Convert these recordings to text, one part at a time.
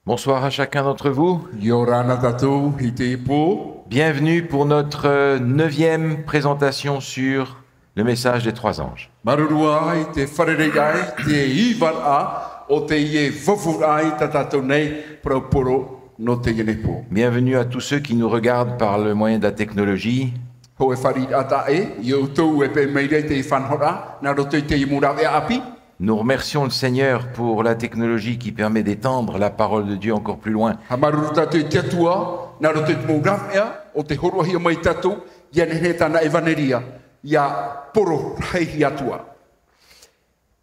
Bonsoir à chacun d'entre vous. Yorana tatou hitipo. Bienvenue pour notre 9e présentation sur le message des trois anges. Marurua i te wharereiai, te iwara o te ie fofurai tatatou nei proporo no te yenepo. Bienvenue à tous ceux qui nous regardent par le moyen de la technologie. Ho e whari atae, i o tau e pe meire te whanhora, na roto i te imurawe api. Nous remercions le Seigneur pour la technologie qui permet d'étendre la parole de Dieu encore plus loin. Ha maruru tatou i te atua, na roto i te murawe o te horohi o mai tatou, ia nehe tana evaneria, ia poro heihi atua.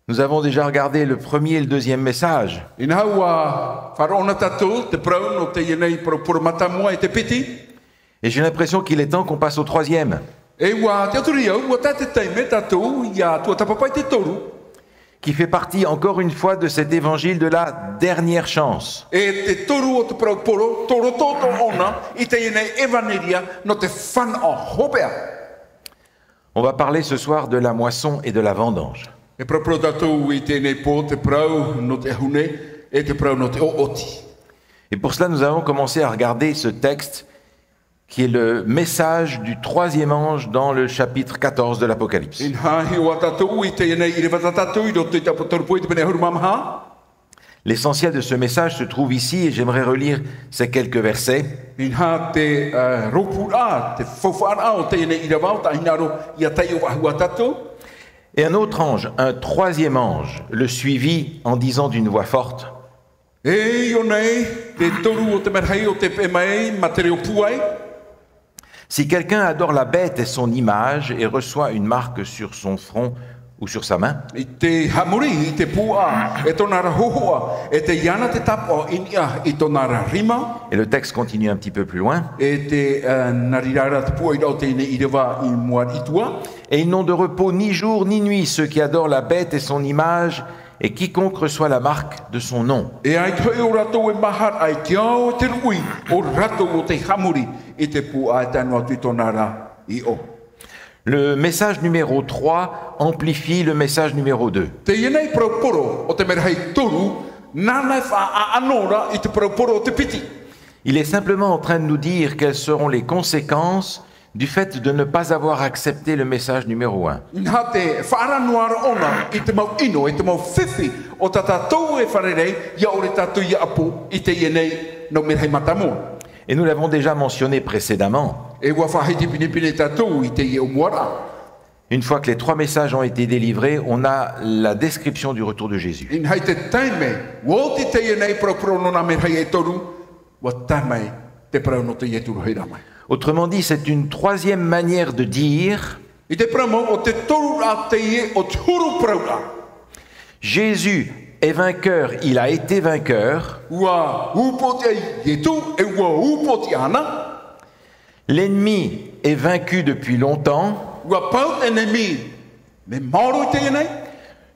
Nous avons déjà regardé le premier et le deuxième message. Ina haua wharona tatou, te prau no te yenei poro matamua e te piti. Et j'ai l'impression qu'il est temps qu'on passe au troisième, E wā te aturi au, wā tate teime tatou, ia tua tapapai te toru. qui fait partie encore une fois de cet évangile de la dernière chance. E te toru o te proporo, toro toto ona, i te yenei evaneria, no te whan o hopea. On va parler ce soir de la moisson et de la vendange. E proporo tatou i tēnei pō te prau no te hune, e te prau no te ooti. Et pour cela, nous allons commencer à regarder ce texte qui est le message du troisième ange dans le chapitre 14 de l'Apocalypse. In hahi o tatou i te yenei i rewata tatou, i roto i tapotoru po i te pene hurumamha. L'essentiel de ce message se trouve ici et j'aimerais relire ces quelques versets. In ha te ropura, te fofara o te yenei i rewao, ta hinaro i a tei o wahua tatou. Et un autre ange, un troisième ange, le suivit en disant d'une voix forte: E yo nei, te toru o te merhei o te pemai, ma te reo puai. Si quelqu'un adore la bête et son image et reçoit une marque sur son front ou sur sa main, I te hamuri, i te pua, e tonara hohoa, e te iana te tapo inia, i tonara rima, et le texte continue un petit peu plus loin, e te narirara te pua i rau te ine i rewa i mua itua. et ils n'ont de repos ni jour ni nuit, ceux qui adorent la bête et son image, et quiconque reçoit la marque de son nom. E ai koe o rato e mahar ai te au te rui, o rato o te hamuri, i te pua e tanu atu i tonara i o. Le message numéro 3 amplifie le message numéro 2. Te ienei proporo o te merhei toru, nana wha a anora i te proporo o te piti. Il est simplement en train de nous dire quelles seront les conséquences du fait de ne pas avoir accepté le message numéro 1. Nā te whaaranuara ona i te mau ino, i te mau whiwhi o ta tātou e wharerei, ia ore tātou ia apu i te ienei no merhei matamoa. Et nous l'avons déjà mentionné précédemment. E ua whahiti pinipine tātou i te ie umuara. Une fois que les 3 messages ont été délivrés, on a la description du retour de Jésus. In hei te taime, wōti te ienei proporo no nā merhei e toru, wa tamai te parau no te ie turu hei ramai. Autrement dit, c'est une troisième manière de dire: I te pramo o te toru a te ie o turu praura. Jésus est vainqueur, il a été vainqueur. Ua upoti ai ietu, e ua upoti ana. L'ennemi est vaincu depuis longtemps. Ua paut enemi, me mauro i te ienei.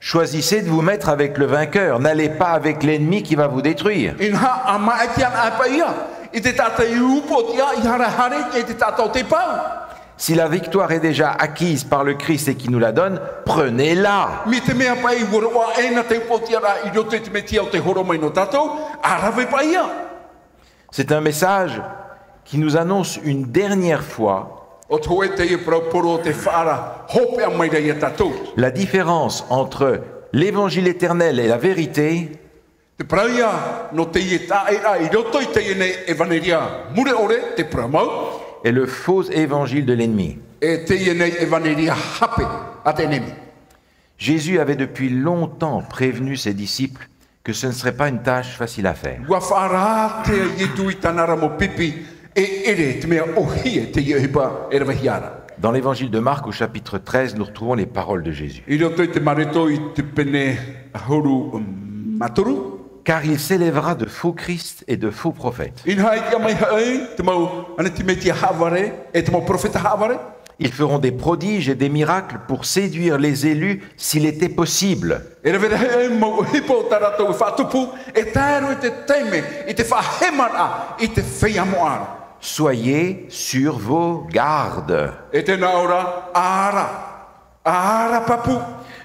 Choisissez de vous mettre avec le vainqueur. N'allez pas avec l'ennemi qui va vous détruire. In ha ama etian apa ia. I te tata i upoti a i hara hare e te tata o te pau. Si la victoire est déjà acquise par le Christ et qu'il nous la donne, prenez-la. Mi te mea pai ua ena te upoti ara i roto i te metia o te horomai no tatou, arawe pa ia. C'est un message qui nous annonce une dernière fois O toe te i proporo te whaara hope a mai rei a tatou. la différence entre l'évangile éternel et la vérité Te praia no te i taera i roto i te ene evaneria mure ore te pramau, et le faux évangile de l'ennemi. e te ene evaneria hape a te enemi. Jésus avait depuis longtemps prévenu ses disciples que ce ne serait pas une tâche facile à faire. Ua whaara te i tu i tanara mo pipi, e ere te mea ohie te i hipa e rawahiara. Dans l'évangile de Marc au chapitre 13, nous retrouvons les paroles de Jésus. I roto i te mareto i te pene horu maturu. Car il s'élèvera de faux Christ et de faux prophètes. In hai kia mai hai, te mau ane te meti havare, e te mau profeta havare. Ils feront des prodiges et des miracles pour séduire les élus s'il était possible. E revere hei mau hipo tarato e whatupu, e tāru i te teime, i te whahemara, i te whiamoara. Soyez sur vos gardes. E te naora, ara papu.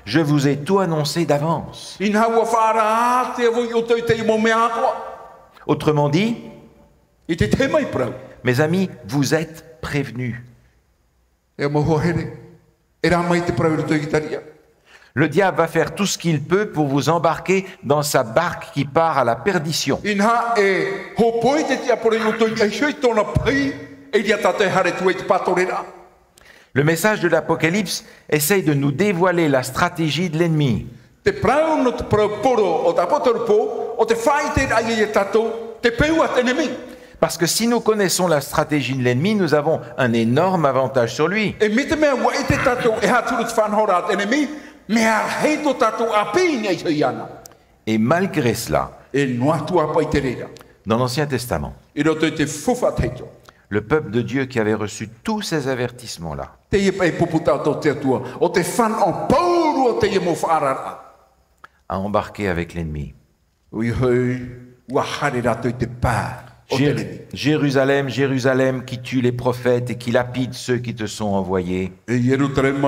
Je vous ai tout annoncé d'avance. In haua whaara te avui o toi te imo mea atua. Autrement dit, I te te mai prau. mes amis, vous êtes prévenus. E mo hohere. E rā mai te prau i roto i ki taria. Le diable va faire tout ce qu'il peut pour vous embarquer dans sa barque qui part à la perdition. Inha e ho poi te tia pore i roto i shoi tona pai e ria tate hare tu e te patorera. Le message de l'Apocalypse essaye de nous dévoiler la stratégie de l'ennemi. Te prau no te prau poro o ta potorpo o te whai te rai e tato te peu at enemi. Parce que si nous connaissons la stratégie de l'ennemi, nous avons un énorme avantage sur lui. E me te mea wa e te tato e haturu te whanhora at enemi mea hei to tato a pēne i hei ana. Et malgré cela, E noa tu apa i te reira. dans l'Ancien Testament, I roto i te fufa teito. le peuple de Dieu qui avait reçu tous ces avertissements-là Te ie pai puputa to te atua. O te whan o pauru o te ie mo whaarara. a embarqué avec l'ennemi. Ui hui, ua hare rato i te pā o te enemi. Jérusalem, Jérusalem, qui tue les prophètes et qui lapide ceux qui te sont envoyés. E Jerusalem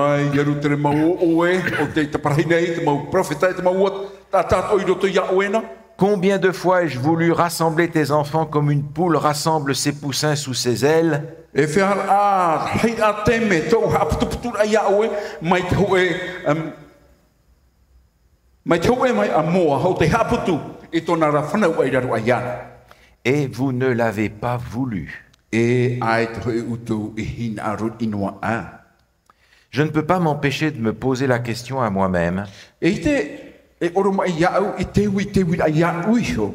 mau oe, o te parahine, te mau profeta, te mau tatat o i roto ia oena. Combien de fois ai-je voulu rassembler tes enfants comme une poule rassemble ses poussins sous ses ailes? E whiahara a, hei a teme, tau haputuputura ia oe, mai te hoe, mai te hoe mai a moa, hau te haputu, i tōna ra whanau ai raru ai ana. Et vous ne l'avez pas voulu. E ai te hoe utu i hina arut inua a. Je ne peux pas m'empêcher de me poser la question à moi-même. E i te, e oro mai iau, i te hui ai iau iho.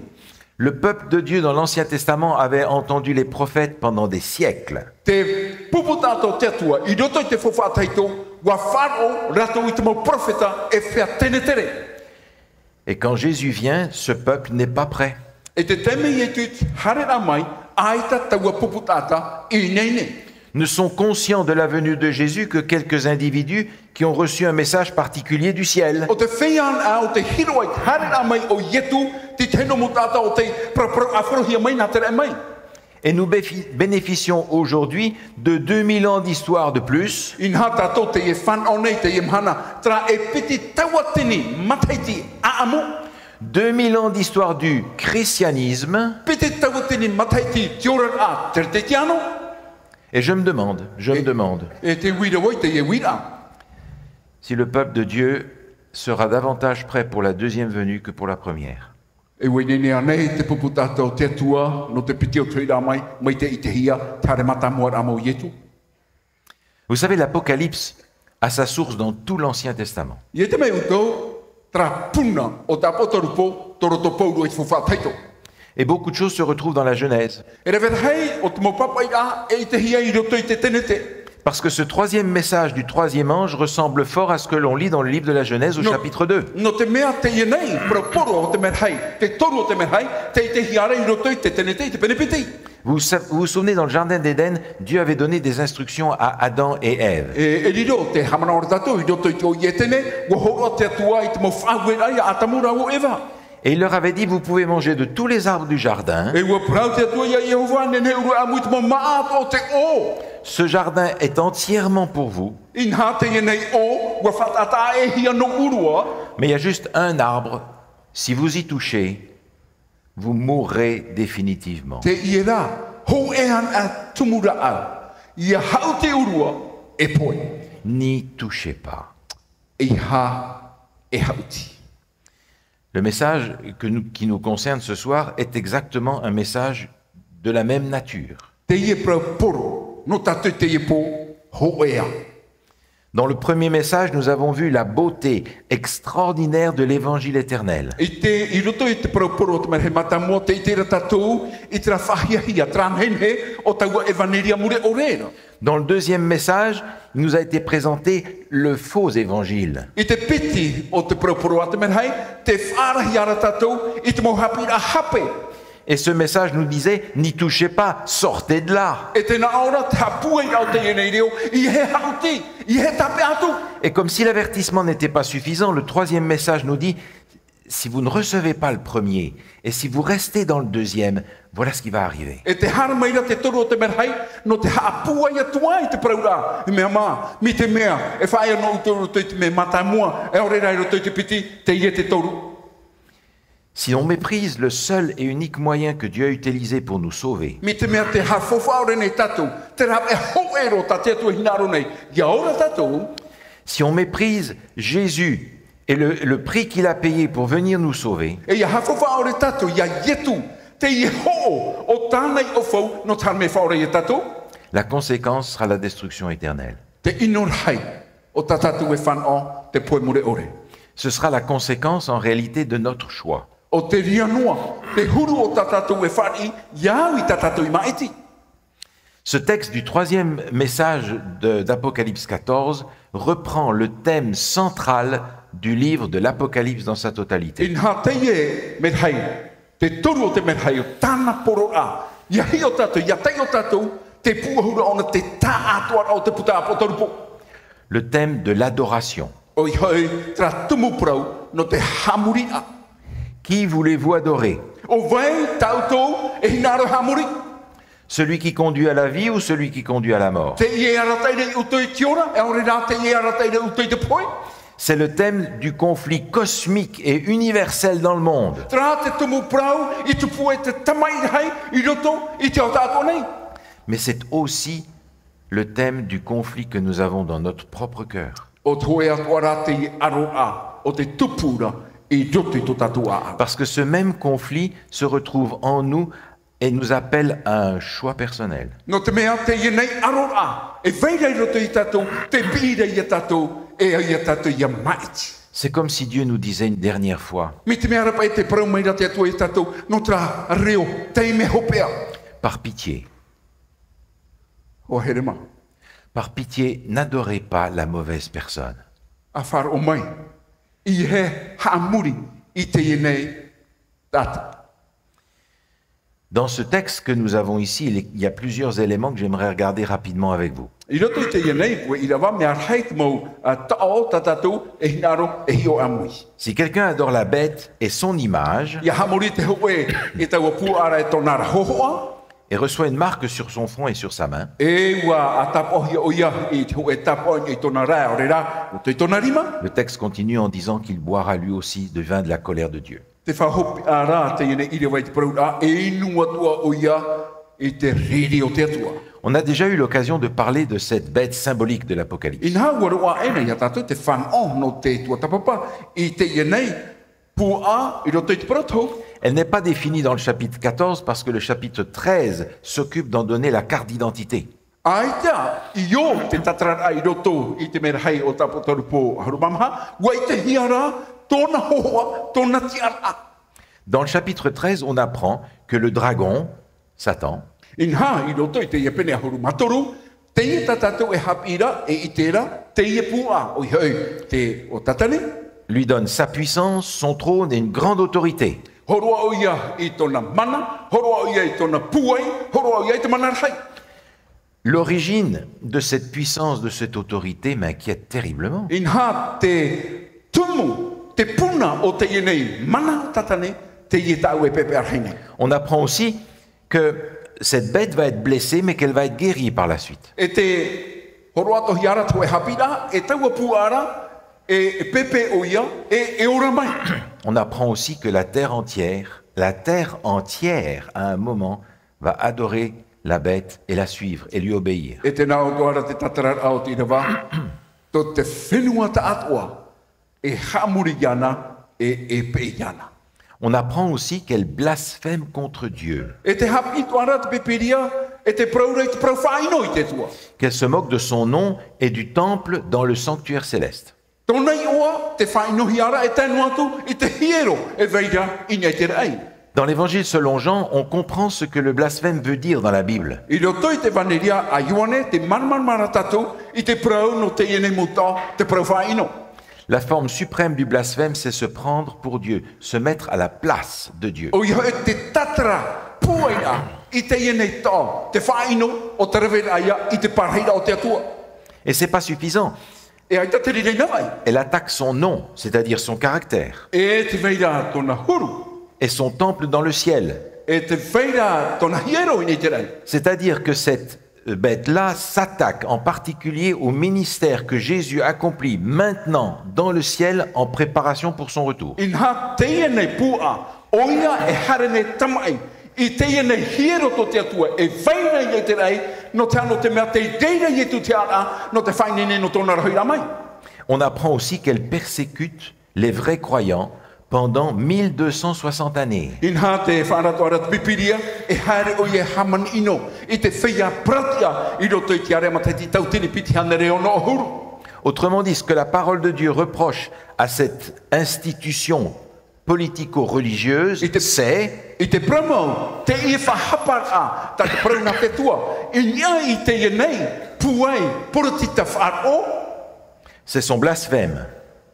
Le peuple de Dieu dans l'Ancien Testament avait entendu les prophètes pendant des siècles. Te puputato te atua, i roto i te whawhataito, wa wharo rato i te mau profeta e whea tene tere. Et quand Jésus vient, ce peuple n'est pas prêt. E te teme i e tuit, hare ra mai, aita taua puputata i nei nei. Ne sont conscients de la venue de Jésus que quelques individus qui ont reçu un message particulier du ciel. O te whean a o te hiro ai, hare ra mai o ietu, ti teno mutata o te afrohia mai na tere mai. Et nous bénéficions aujourd'hui de 2000 ans d'histoire de plus, In hata to te e whan o nei te e mhana, tra e piti tawatini, mataiti a amu. 2000 ans d'histoire du christianisme. Piti tawatini, mataiti, tioran a, tere te tiano. Et je me demande, E te wira wai te e wira. si le peuple de Dieu sera davantage prêt pour la deuxième venue que pour la première. E wai nene anei te puputata o te atua, no te piti o tuira mai, mai te i te hia, tare mata moar amo ietu. Vous savez, l'Apocalypse a sa source dans tout l'Ancien Testament. Ie te mei uto, tra puna o ta potorupo, toro to pouro i te whawhataito. Et beaucoup de choses se retrouvent dans la Genèse. E rewe hei, o te mo papai a, e i te hia i roto i te tenete. Parce que ce troisième message du troisième ange ressemble fort à ce que l'on lit dans le livre de la Genèse au chapitre 2. No te mea te ienei, proporo o te merhei, te toru o te merhei, te i te hiare i roto i te tenete, i te penepiti. Vous vous souvenez, dans le Jardin d'Éden, Dieu avait donné des instructions à Adam et Ève. E riro, te hamana o tato, i roto i te o ietene, ua horo te atua i te mo whawera i a atamura o Eva. Et il leur avait dit, vous pouvez manger de tous les arbres du jardin. E ua prau te atua i a Yehova, nene uru amu i te mo maat o te o. Ce jardin est entièrement pour vous. In ha te ienei o, ua whatata e hia no urua. Mais il y a juste un arbre. Si vous y touchez, vous mourrez définitivement. Te iera, ho e han a tumura au. Ia hau te urua, e poi. N'y touchez pas. E ha, e hauti. Le message qui nous concerne ce soir est exactement un message de la même nature. Te ie prau poro, no tatu te ie po, ho ea. Dans le premier message, nous avons vu la beauté extraordinaire de l'évangile éternel. I roto i te prau poro te mere mata mo te i te ratatou, i te rafahia hia tranhenhe, o taua evaneria mure o reira. Dans le deuxième message, il nous a été présenté le faux évangile. I te piti o te prau poro a te merhei, te whaarahia ratatou, i te mo hapi a hape. Et ce message nous disait, n'y touchez pas, sortez de là. E te na ora te hapuei au te ienei reo, i he hauti, i he tape atu. Et comme si l'avertissement n'était pas suffisant, le troisième message nous dit, si vous ne recevez pas le premier, et si vous restez dans le deuxième, voilà ce qui va arriver. E te harameira te toru o te merhei, no te haapuai atua i te praura. I mea mā, mi te mea, e whaia no utoru te me mata mua, e ore rai roto i te piti, te ie te toru. Si on méprise le seul et unique moyen que Dieu a utilisé pour nous sauver, Mi te mea te hawhawhaore nei tātou. Te rap e hoero tā te atua hinaro nei. Ia ora tātou. si on méprise Jésus et le prix qu'il a payé pour venir nous sauver, E ia hawhawhaore tātou. Ia yetu. Te i ho o tānei o fau no tāme whaore i tātou. la conséquence sera la destruction éternelle. Te inor hai o tā tātou e whanau te poe mure ore. Ce sera la conséquence en réalité de notre choix. O te ria noa. Te huru o tā tātou e whani. Iau i tā tātou i maiti. Ce texte du troisième message d'Apocalypse 14 reprend le thème central du livre de l'Apocalypse dans sa totalité. In te e me hai. Te toru o te me hai o tāna poro a. Ia hi o tātou. Ia tei o tātou. Te puahura ona te tā atua o te puta apo torupo. Le thème de l'adoration. O i hoi tra tumu prau no te hamuri a. Qui voulez-vous adorer? O vai tautou e hinaro hamuri. Celui qui conduit à la vie ou celui qui conduit à la mort? Te ie arateire utoi tiora. E ore rā te ie arateire utoi te poi. C'est le thème du conflit cosmique et universel dans le monde. Tra te tumu prau i tu pue te tamai hai i roto i te o tātou nei. Mais c'est aussi le thème du conflit que nous avons dans notre propre cœur. O toe atua rā te i aro a. O te tupura i roto i to tātou a. Parce que ce même conflit se retrouve en nous et nous appelle à un choix personnel. No te mea te i nei aro a. E veira i roto i tātou. Te pira i a tātou. E i a tātou i a maiti. C'est comme si Dieu nous disait une dernière fois, Mi te mea rapa e te prau mai ra te atua i tātou. No tra reo. Te me hopea. par pitié, O herema. par pitié, n'adorez pas la mauvaise personne. A whara o mai. I he haamuri i te i nei tata. Dans ce texte que nous avons ici, il y a plusieurs éléments que j'aimerais regarder rapidement avec vous. I roto i te i nei koe i rawa mea heit mau tao tatatou e hinaro e hio amui. Si quelqu'un adore la bête et son image Ia hamuri te hoe e tau pu ara e tonara hohoa. et reçoit une marque sur son front et sur sa main, E ua a tapohia o ia i te hoe tapohia i tonara o rera o te tonarima. le texte continue en disant qu'il boira lui aussi du vin de la colère de Dieu. Te whahopi ara te i nei ire wai te parau a e inu atua o ia i te riri o te atua. On a déjà eu l'occasion de parler de cette bête symbolique de l'Apocalypse. I nā waroa e nei a tātou te whanau no te tua tapapa i te i nei pua i roto i te paratou. Elle n'est pas définie dans le chapitre 14 parce que le chapitre 13 s'occupe d'en donner la carte d'identité. Aita, i o te tatara ai roto i te mera hei o tapotarupo harumamha, wai te hiara, tōna hoa, tōna tiara. Dans le chapitre 13, on apprend que le dragon, Satan, Inha i roto i te iepene harumatoru, te i tatatou e hapira e i tera, te i pua o i hei te o tatane. lui donne sa puissance, son trône et une grande autorité. Horoa o ia i tōna mana, horoa o ia i tōna puai, horoa o ia i te mana hai. L'origine de cette puissance, de cette autorité m'inquiète terriblement. Inha te tumu, te puna o te ienei mana tatane, te i tau e pepe arhine. On apprend aussi que cette bête va être blessée, mais qu'elle va être guérie par la suite. E te horoa to hiara to e hapira, e taua puara, e pepe o ia, e ora mai. On apprend aussi que la terre entière, à un moment, va adorer la bête et la suivre et lui obéir. E te nao toara te tatara au te irawa, to te whenua ta atua, e hamuri yana, e pe yana. On apprend aussi qu'elle blasphème contre Dieu, E te hapi toara te peperia, e te praure te prauwhaino i te tua. qu'elle se moque de son nom et du temple dans le sanctuaire céleste. Tōnei oa, te whaino hiara, e tēnu atu, i te hiero, e veira, i nei te rei. Dans l'évangile selon Jean, on comprend ce que le blasphème veut dire dans la Bible. I roto i te vaneria a Ioane, te marmara tatu, i te prau no te iene muta, te prauwhaino. La forme suprême du blasphème, c'est se prendre pour Dieu, se mettre à la place de Dieu. O ia e te tatara, puaina, i te iene tā, te whaino, o te rewera ia, i te parheira o te atua. Et c'est pas suffisant. E aita te rire nawai. Elle attaque son nom, c'est-à-dire son caractère, E te veira tōna huru, et son temple dans le ciel. e te veira tōna hiero i nei te rei. C'est-à-dire que cette bête-là s'attaque en particulier au ministère que Jésus accomplit maintenant dans le ciel en préparation pour son retour. Inha tēnei pua, oia e harene tamai, I tēnei hiero to te atua, e whainei e te rei, no te ano te mea te deirei e tu te ara, no te whainene no tōna rahira mai. On apprend aussi qu'elle persécute les vrais croyants pendant 1260 années. Inha te whanatoara te pipiria, e haere o ie haman ino, I te whia pratia, I roto I te arema te ti tautini piti hane reo no huru. Autrement dit, ce que la parole de Dieu reproche à cette institution politico-religieuse, c'est I te pramo, te I whahapara, ta te prauna te tua, I nia I te ienei, puai, porotita wharo, c'est son blasphème,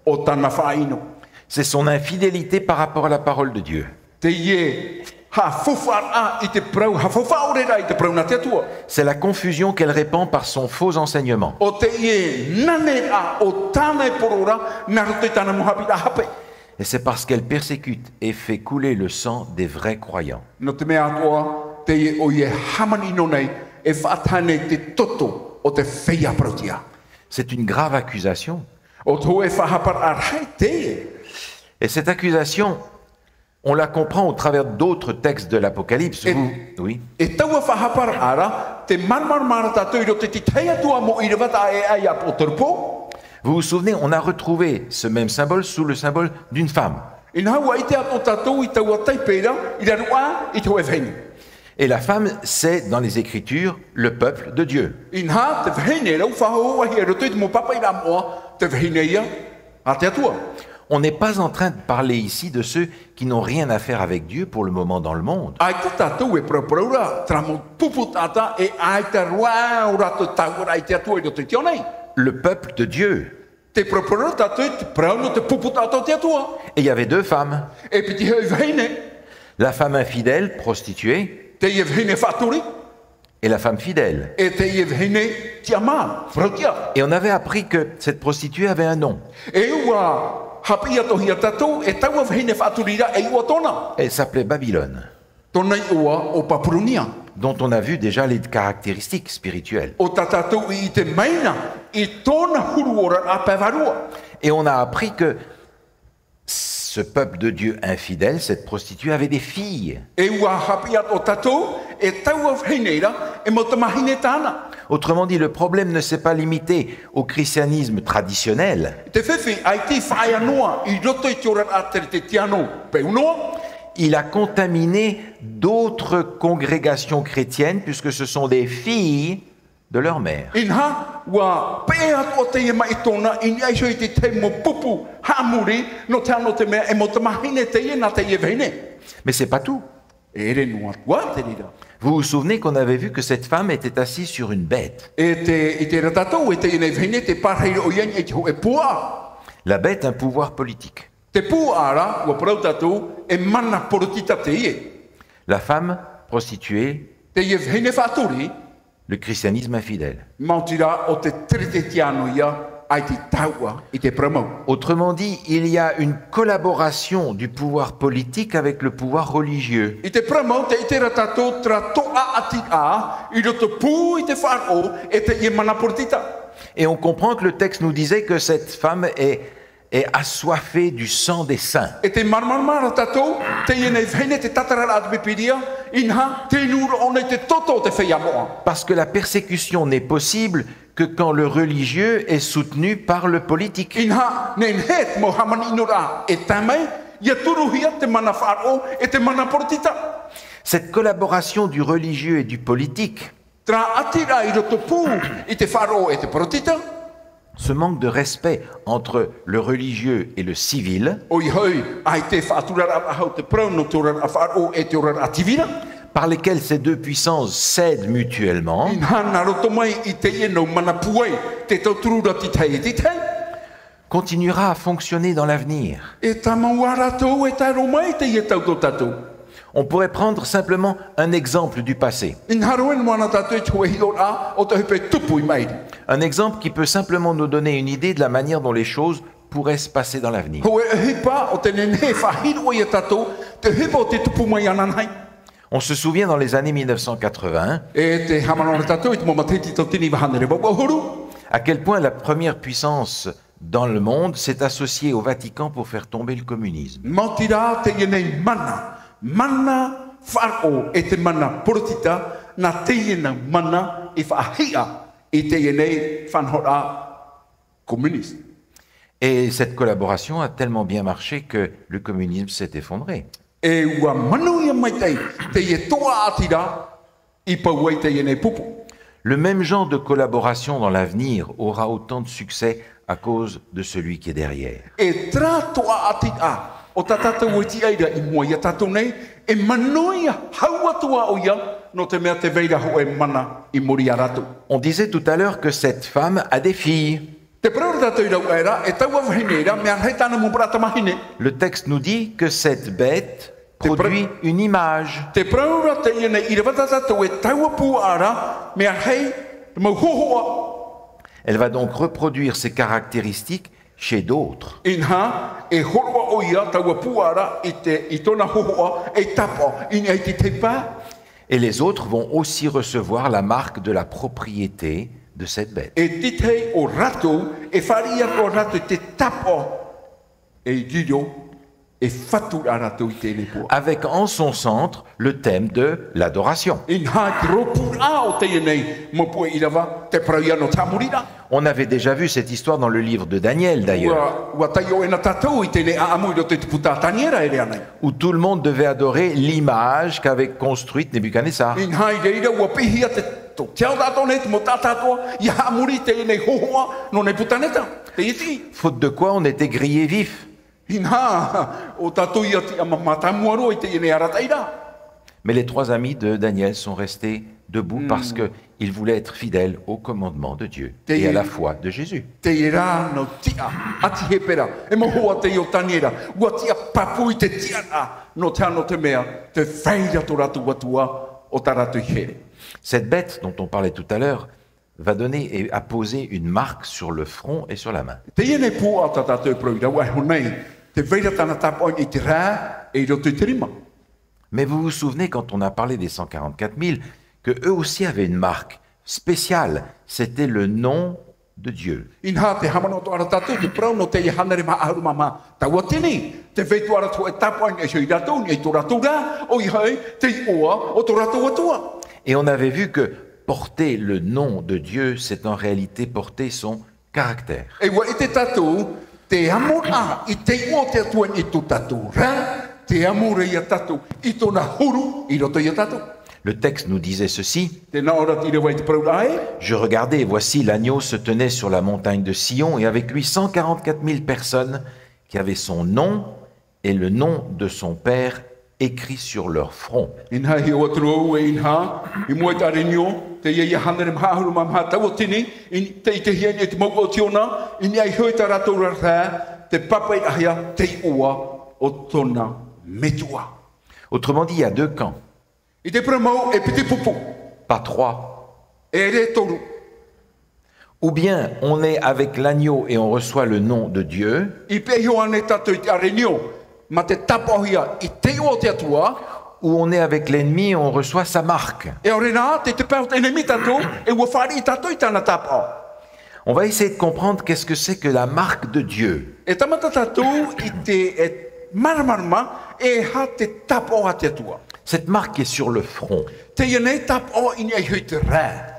o tana whaino. c'est son infidélité par rapport à la parole de Dieu. Te ie, ha fufara, I te prau, ha fufaurera I te prauna te tua. C'est la confusion qu'elle répand par son faux enseignement. O te ie, nane a, o tane porora, narote tana muhabira hape. Et c'est parce qu'elle persécute et fait couler le sang des vrais croyants. No te mea atoa, te ie o ie hamanino nei, e whaatane te toto o te whia protia. C'est une grave accusation. O tō e whahapar arhai te ie. Et cette accusation, on la comprend au travers d'autres textes de l'Apocalypse. Oui. E taua whahapar ara, te marmar tātou I rote ti teia tua mo I rewata e ai apo terpo. Vous vous souvenez, on a retrouvé ce même symbole sous le symbole d'une femme. Ina haua I te ato tātou I taua taipera, I rarua I tō e vheni. Et la femme, c'est, dans les Écritures, le peuple de Dieu. Ina te vheni rau whahoa hi e roto I te mo papa I ramoa, te vheni ia, a te atua. On n'est pas en train de parler ici de ceux qui n'ont rien à faire avec Dieu pour le moment dans le monde. Ai te tātou e prapraura, tramo pupu tāta e ai te rua o rato tāura I te atua I roto I te onei. Le peuple de Dieu. Te prapraura tātou te prauno te pupu tātou te atua. Et il y avait deux femmes. E piti hei vhene, La femme infidèle, prostituée, te ie vhene whaturi, et la femme fidèle. e te ie vhene tiama, frautia. Et on avait appris que cette prostituée avait un nom. E ua hapi ato hi tātou, e taua vhene whaturira e ua tona. Elle s'appelait Babylone, Tona I ua o papurunia. dont on a vu déjà les caractéristiques spirituelles. O tātou I te maina, I tona huruora a pevarua. Et on a appris que ce peuple de Dieu infidèle, cette prostituée, avait des filles. E ua hapi ato tātou, e taua vheneira, e mo tamahine tāna. Autrement dit, le problème ne s'est pas limité au christianisme traditionnel. Te whewhi, ai te whaia noa, I roto I te ora a te tiano, peunoa. Il a contaminé d'autres congrégations chrétiennes puisque ce sont des filles de leur mère. Inha, wa pea o te ia mai tona, I ai soi te te mo pupu, hamuri, no te ano te mea, e mo tamahine te ia na te ia vene. Mais c'est pas tout. E re noa tua te rira. Vous vous souvenez qu'on avait vu que cette femme était assise sur une bête. E te ratatou, e te ine vene, te parheiro o iani, e te ho e pua. La bête, un pouvoir politique. Te pua wa parau tatou, e mana porotita te ie. La femme, prostituée, Te ia vene whaturi, le christianisme infidèle. mautira o te tere te tiano ia, ai te taua, I te pramau. Autrement dit, il y a une collaboration du pouvoir politique avec le pouvoir religieux. I te pramau, te ite ratatou, tra toa ati a, I roto pū I te wharo, e te ia mana porotita. Et on comprend que le texte nous disait que cette femme est assoiffée du sang des saints. E te marmarmara tatou, te ia nei vene te tatarara atu pipiria, inha, te nura o nei te toto te whea moa. Parce que la persécution n'est possible que quand le religieux est soutenu par le politique. Inha, nen het mo hamani inura, e tamai, ia turuhia te mana wharo, e te mana porotita. Cette collaboration du religieux et du politique, Tra atira I roto pū, I te wharo e te porotita, ce manque de respect entre le religieux et le civil, o I hoi, ai te whaaturara ahau te prauno te ora a wharo e te ora a tivira, par lesquels ces deux puissances cèdent mutuellement, inha na roto mai I te ia no mana puai, te tauturura ti tei ti tei. continuera à fonctionner dans l'avenir. E tamauara tō e taro mai te ia tauto tatou. On pourrait prendre simplement un exemple du passé. Inharoen wana tatou te wehi ora o te hepe tupu I mairi. Un exemple qui peut simplement nous donner une idée de la manière dont les choses pourraient se passer dans l'avenir. Ho e hipa o te nene whahiro ia tatou, te hepa o te tupu mai ananai. On se souvient dans les années 1980 E te hamanona tātou, i te momatiti tau tini wahane re wauhuru. à quel point la première puissance dans le monde s'est associée au Vatican pour faire tomber le communisme. Mautira te ienei mana. Mana wharo e te mana porotita, na te iena mana e whaahia e te ienei whanhora communiste. Et cette collaboration a tellement bien marché que le communisme s'est effondré. E ua manu ia mai tei, te ie toa atira, i pauai te ienei pupu. Le même genre de collaboration dans l'avenir aura autant de succès à cause de celui qui est derrière. E tra toa atira, o ta tātou iti aira i mua ia tātou nei, e manoia haua toa o ia, no te mea te veira ho e mana i muri a ratu. On disait tout à l'heure que cette femme a des filles. Te prau tātou i rau era, e taua wahineira, mea rei tāna mubrata mahine. Le texte nous dit que cette bête produit une image. Te prau rata iene i rewata tātou e taua pū ara, mea rei mau hohoa. Elle va donc reproduire ses caractéristiques chez d'autres. Inha, e horoa o ia taua pū ara, i tona hohoa, e tapa, ina i te teipa. Et les autres vont aussi recevoir la marque de la propriété de cette bête. E titei o rato, e wharia o rato te tapa, e giro, e whatu a rato i tēne pua. Avec en son centre le thème de l'adoration. Inha, te ropu a o te ienei, mopua i rawa, te praia no tamurira. On avait déjà vu cette histoire dans le livre de Daniel d'ailleurs, Ua tai o e na tātou i tēne a amui do te puta taniera e rea nei. où tout le monde devait adorer l'image qu'avait construite Nebuchadnezzar. Inha i reira, ua pihia te to tiao tātou nei, te mo tātātua, i amuri te ienei hohoa, no ne putaneta, te iti. Faute de quoi on était grillés vifs. Inha, o tātou i ati amamatamuaro i te ienei arataira. Mais les trois amis de Daniel sont restés debout parce qu'ils voulaient être fidèles au commandement de Dieu et à la foi de Jésus. Te ira no tia, ati he pera, e mohoa te i o taniera, ua tia papu i te tiana, no te ano te mea, te whaira to ratu watua o ta ratu i here. Cette bête dont on parlait tout à l'heure va donner et apposer une marque sur le front et sur la main. Te iene pū a ta tātou e proira, ua honei, te veira tana tapoin i te rā, e roto i te rima. Mais vous vous souvenez quand on a parlé des 144 000 que eux aussi avaient une marque spéciale. C'était le nom de Dieu. Inha te hamano to ara tātou, te prau no te i hanere ma aru mama, taua tini, te veitu ara to e tapoin e shui ratou, ni e to ratou rā, o i hei, te i oa, o to ratou atua. Et on avait vu que porter le nom de Dieu, c'est en réalité porter son caractère. E ua i te tātou, te amora i te o te atua i to tātou rā, te amore i a tātou, i tona huru, i roto i a tātou. Le texte nous disait ceci: Te naora i rewa i te prau rāe, Je regardais, et voici l'agneau se tenait sur la montagne de Sion, et avec lui 144 000 personnes qui avaient son nom et le nom de son père écrit sur leur front. inha hi o atro e inha, i mua i te arenio, te ia i hanere ma aru mama taua tini, te i te hieni e te mau o tiona, i ni ai hui ta ratou rā, te papa i ahia, te i ua, o tona metua. Autrement dit, il y a deux camps, I te pramau e piti pupu, pas trois. e re toru. Ou bien on est avec l'agneau et on reçoit le nom de Dieu, I pe hio ane tatou i te arenio, ma te tapohia i te o te atua, ou on est avec l'ennemi et on reçoit sa marque. e ore nā te pau te enemi tatou, e ua whari i tatou i tana tapo. On va essayer de comprendre qu'est-ce que c'est que la marque de Dieu. E tamata tatou i te e maramarama, e ha te tapo a te atua. Cette marque est sur le front. Te iene tapo i ni ai hui te rā.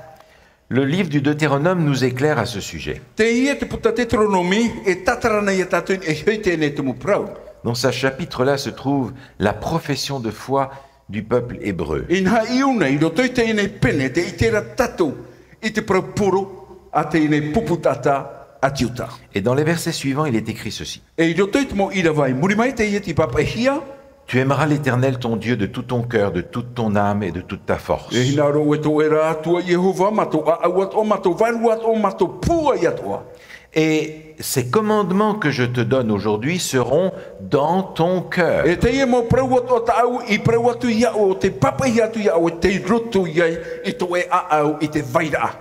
Le livre du Deutéronome nous éclaire à ce sujet. Te ia te puta Deuteronomi, e tatarana i a tatou e hui te ne te mu prau. Dans ce chapitre-là se trouve la profession de foi du peuple hébreu. Inha iuna i roto i te ine pene, te i tera tatou, i te prau puru, a te ine puputata a tiuta. Et dans les versets suivants, il est écrit ceci. E i roto i te mo ira vai, muri mai te ia ti papa e hia, Tu aimeras l'Éternel ton Dieu de tout ton cœur, de toute ton âme et de toute ta force. e hina ro e to e rā tua Yehova, mato a awat o mato varuat o mato pua i atua. Et ces commandements que je te donne aujourd'hui seront dans ton cœur. E te ia mo prau atu o ta au, i prau atu ia o te papa i atu ia o te roto iai, i to e a au, i te vaira.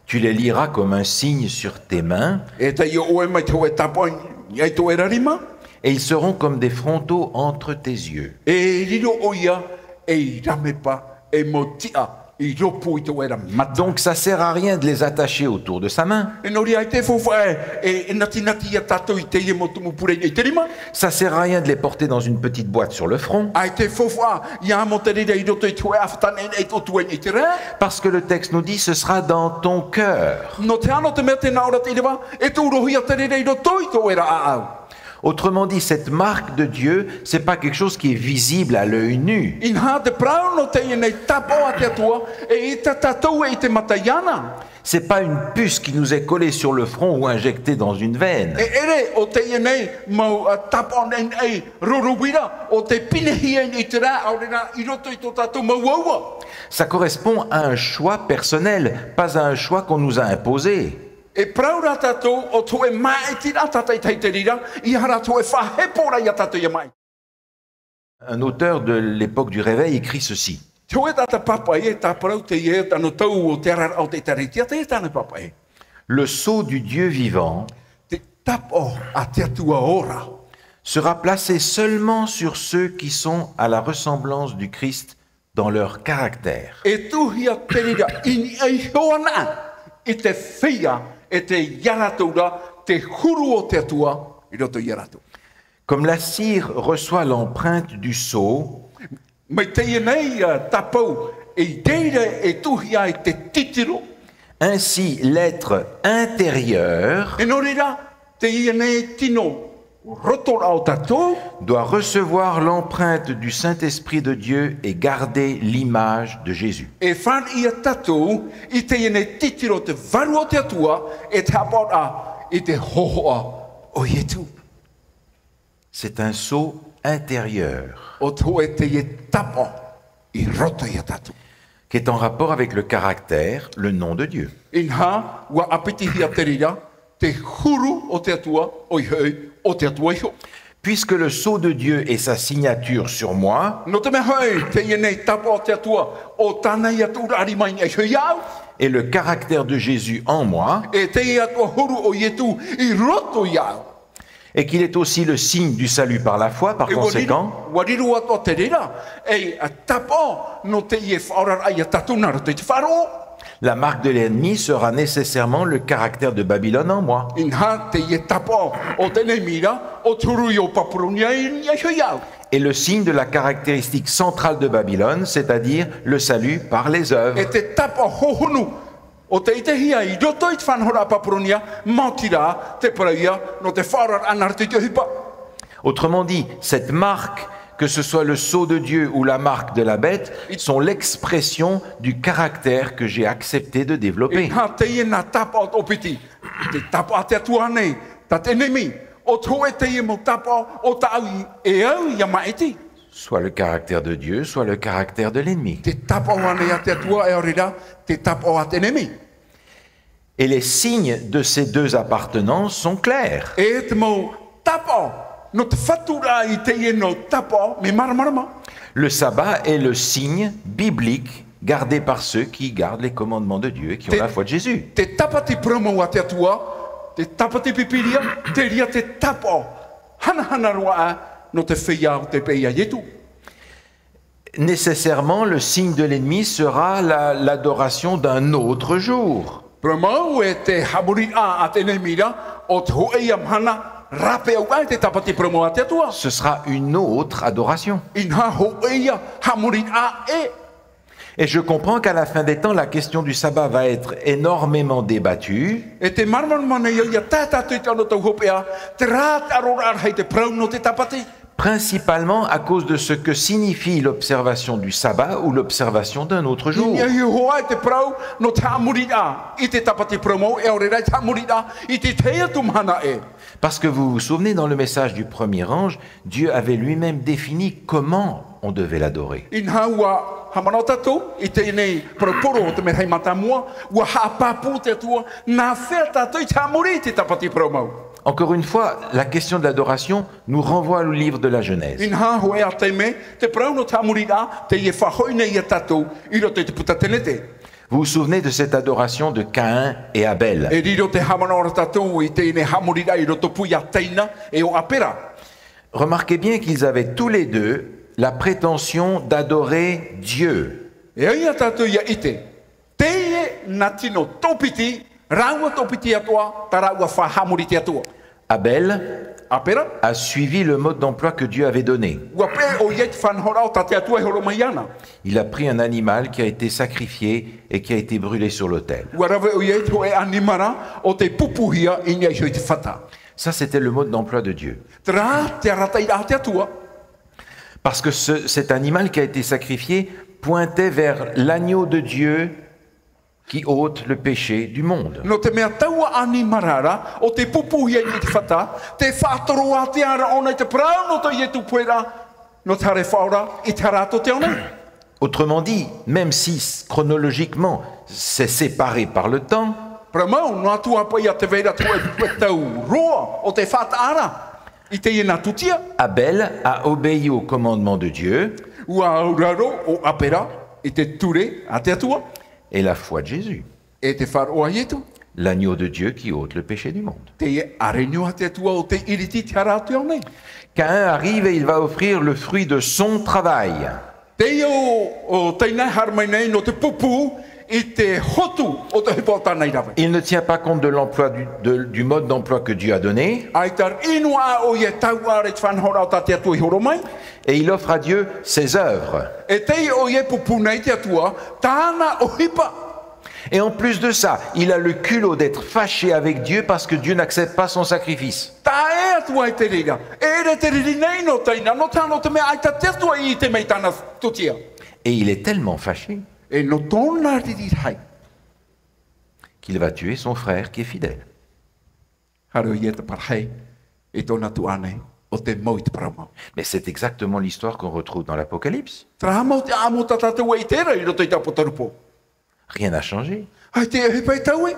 Tu les liras comme un signe sur tes mains, E te ia o e mai to e tapoin, iai to e rarima, et ils seront comme des frontaux entre tes yeux. e riro o ia, e ramepa, e motia, i ropu i to era mata. Donc ça sert à rien de les attacher autour de sa main. E nori ai te fofa e nati ia tato i te ie mo tumu pure i te rima. Ça sert à rien de les porter dans une petite boîte sur le front. Ai te fofa ia mo te rira i roto i tue aftane e to tue i te re. Parce que le texte nous dit, ce sera dans ton cœur. No te ano te mea te naora te rewa, e tu rohia te rira i roto i to era a au. Autrement dit, cette marque de Dieu, c'est pas quelque chose qui est visible à l'œil nu. Inha te prau no te nei tapo a te atua, e i te tatou e i te mataiana. C'est pas une puce qui nous est collée sur le front ou injectée dans une veine. E ere o te nei mau tapo nei roruwira, o te pinehia i te rā, au rena i roto i to tatou mau aua. Ça correspond à un choix personnel, pas à un choix qu'on nous a imposé. E prau rā tatou o to e mai ti rā tatai tai te rira, i hara to e whahepora i a tatou i mai. Un auteur de l'époque du Réveil écrit ceci. Te tata papa e ta prau te ie tano tau o te ara o te taritia te tana papa e. Le sceau du Dieu vivant Te tapo a te atua ora. sera placé seulement sur ceux qui sont à la ressemblance du Christ dans leur caractère. E tuhia te rira ini ai hoana i te whia e te yaratoura te huru o te atua i roto yarato. Comme la cire reçoit l'empreinte du sceau, Mai te nei tapau e deire e tuhia e te titiro. ainsi l'être intérieur E no rira te ia nei tino roto ao tatou. doit recevoir l'empreinte du Saint-Esprit de Dieu et garder l'image de Jésus. E whan ia tatou i te ia nei titiro te varu o te atua e te apora i te hohoa o ietu. C'est un sceau intérieur O to e te ie tapo i roto ia tatou. qui est en rapport avec le caractère, le nom de Dieu. Inha wa apiti hia te rira te huru o te atua o i hei o te atua i ho. Puisque le sceau de Dieu est sa signature sur moi, No te mea hei te ia nei tapo o te atua o tana ia tura arimai nei hei au. et le caractère de Jésus en moi, E te ia tua huru o ietu i roto i au. et qu'il est aussi le signe du salut par la foi, par conséquent, wariru ato te rira. E a tapo no te ie whaorar ai a tatuna roto i te wharo. la marque de l'ennemi sera nécessairement le caractère de Babylone en moi. Inha te ie tapo o te ne mira o turu i o papurunia i hei au. Et le signe de la caractéristique centrale de Babylone, c'est-à-dire le salut par les œuvres. E te tapa hohonu o te ite hia i roto i te whanhora papurunia, mautira te paraia no te whaorar anar te hipa. Autrement dit, cette marque, que ce soit le sceau de Dieu ou la marque de la bête, sont l'expression du caractère que j'ai accepté de développer. Inha te ie na tapa o opiti, te tapa a te atua nei, ta te nemi, o to e te ie mo tapa o ta au e au ia maiti. Soit le caractère de Dieu, soit le caractère de l'ennemi. Te tapa o ane a te atua e orira, te tapa o a te nemi. Et les signes de ces deux appartenances sont clairs. E te mo tapa, no te whatura i te ie no tapa, me maramarama. Le sabbat est le signe biblique gardé par ceux qui gardent les commandements de Dieu et qui ont la foi de Jésus. Te tapa te promo a te atua, te tapa te pipiria, te ria te tapa. Hana roa no te whia o te peia ietu. Nécessairement, le signe de l'ennemi sera l'adoration d'un autre jour. Promo e te hamuri a te nemira, o te hoeia mhana, rape au ai te tapa te promo a te atua. Ce sera une autre adoration. Inha hoeia hamuri a e. Et je comprends qu'à la fin des temps, la question du sabbat va être énormément débattue. E te marmarmane ia tata te tano tau hopea, te rāt arorar hei te prau no te tapati. Principalement à cause de ce que signifie l'observation du sabbat ou l'observation d'un autre jour. Ia hi hoa te prau no te hamuri a, i te tapati promo, e ore rai te hamuri a, i te tea tumhana e. Parce que vous vous souvenez, dans le message du premier ange, Dieu avait lui-même défini comment on devait l'adorer. Inha ua hamana tatou, i te nei proporo o te merhei matamua, ua haapapu te atua, nā whea tatou i te hamuri te tapati promo. Encore une fois, la question de l'adoration nous renvoie au livre de la Genèse. Inha hoe a te me, te prau no te hamuri a, te ie whahoi nei a tatou, i roto i te puta tenete. Vous vous souvenez de cette adoration de Caïn et Abel. E riro te hamana ora tatou, i te ine hamuri a, i roto pui a teina, e o apera. Remarquez bien qu'ils avaient tous les deux la prétention d'adorer Dieu. E aia tātou ia ite. Teie nā tino tōpiti, raua tōpiti atua, ta raua whahamuri te atua. Abel Apera, a suivi le mode d'emploi que Dieu avait donné. ua pe o iet whanhorau ta te atua e horo mai ana. Il a pris un animal qui a été sacrifié et qui a été brûlé sur l'autel. Ua rawe o iet ho e animara o te pupuhia i ngai soi te whata. Ça, c'était le mode d'emploi de Dieu. Tra te aratai a te atua. Parce que cet animal qui a été sacrifié pointait vers l'agneau de Dieu qui ôte le péché du monde. No te mea taua animarara o te pupuhia i te whata, te whātoro a te ara o nei te prau no te ietu puera, no te hare whaora i te harato te ona. Autrement dit, même si chronologiquement c'est séparé par le temps, Pramau, no atua pa ia te veira tua e tau roa o te whata ara. I te ina tutia, Abel a obéi au commandement de Dieu ua auraro o apera, i te ture a te atua, et la foi de Jésus, e te wharoa ietu. l'agneau de Dieu qui ôte le péché du monde. Te e arenio a te atua o te iriti te harato te ona. Caïn arrive et il va offrir le fruit de son travail. Te o teina harmai nei no te pupu i te hotu o te hipota nei rawe. Il ne tient pas compte de l'emploi du mode d'emploi que Dieu a donné Ai tar inua o ie tau are te whanhorau ta te atua i horo mai. et il offre à Dieu ses œuvres. E te o ie pupu nei te atua, tāna o hipa. Et en plus de ça, il a le culot d'être fâché avec Dieu parce que Dieu n'accepte pas son sacrifice. Tā e atua i te rira. E re te riri nei no teina, no tāno te mea ai ta te atua i te mei tāna tutia. Et il est tellement fâché E no tōna riri hai. qu'il va tuer son frère qui est fidèle. Haro i e te parhei, e tōna tu ane, o te mau i te paramau. Mais c'est exactement l'histoire qu'on retrouve dans l'Apocalypse. Tra mau te amo ta tātou e i tera i roto i tapo tarupo. Rien n'a changé. Ai te e hipa i tau e.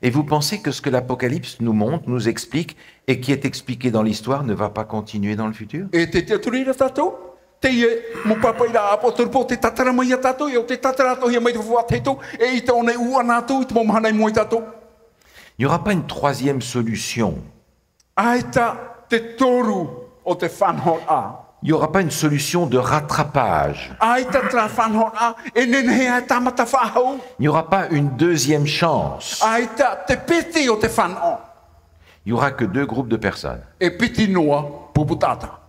Et vous pensez que ce que l'Apocalypse nous montre, nous explique, et qui est expliqué dans l'histoire ne va pas continuer dans le futur? E te te turira tātou. Te e mo papa i ra apo tarupo te tatara mai a tātou, e o te tatara to hia mai te fuwa teito, e i te one ua nātou, i te momahana i mo i tātou. Il n'y aura pas une troisième solution. Ai ta te toru o te whanhor a. Il n'y aura pas une solution de rattrapage. Ai ta tra whanhor a, e nene ai tamata whahau. Il n'y aura pas une deuxième chance. Ai ta te piti o te whanhor. Il n'y aura que deux groupes de personnes. E piti noa puputata.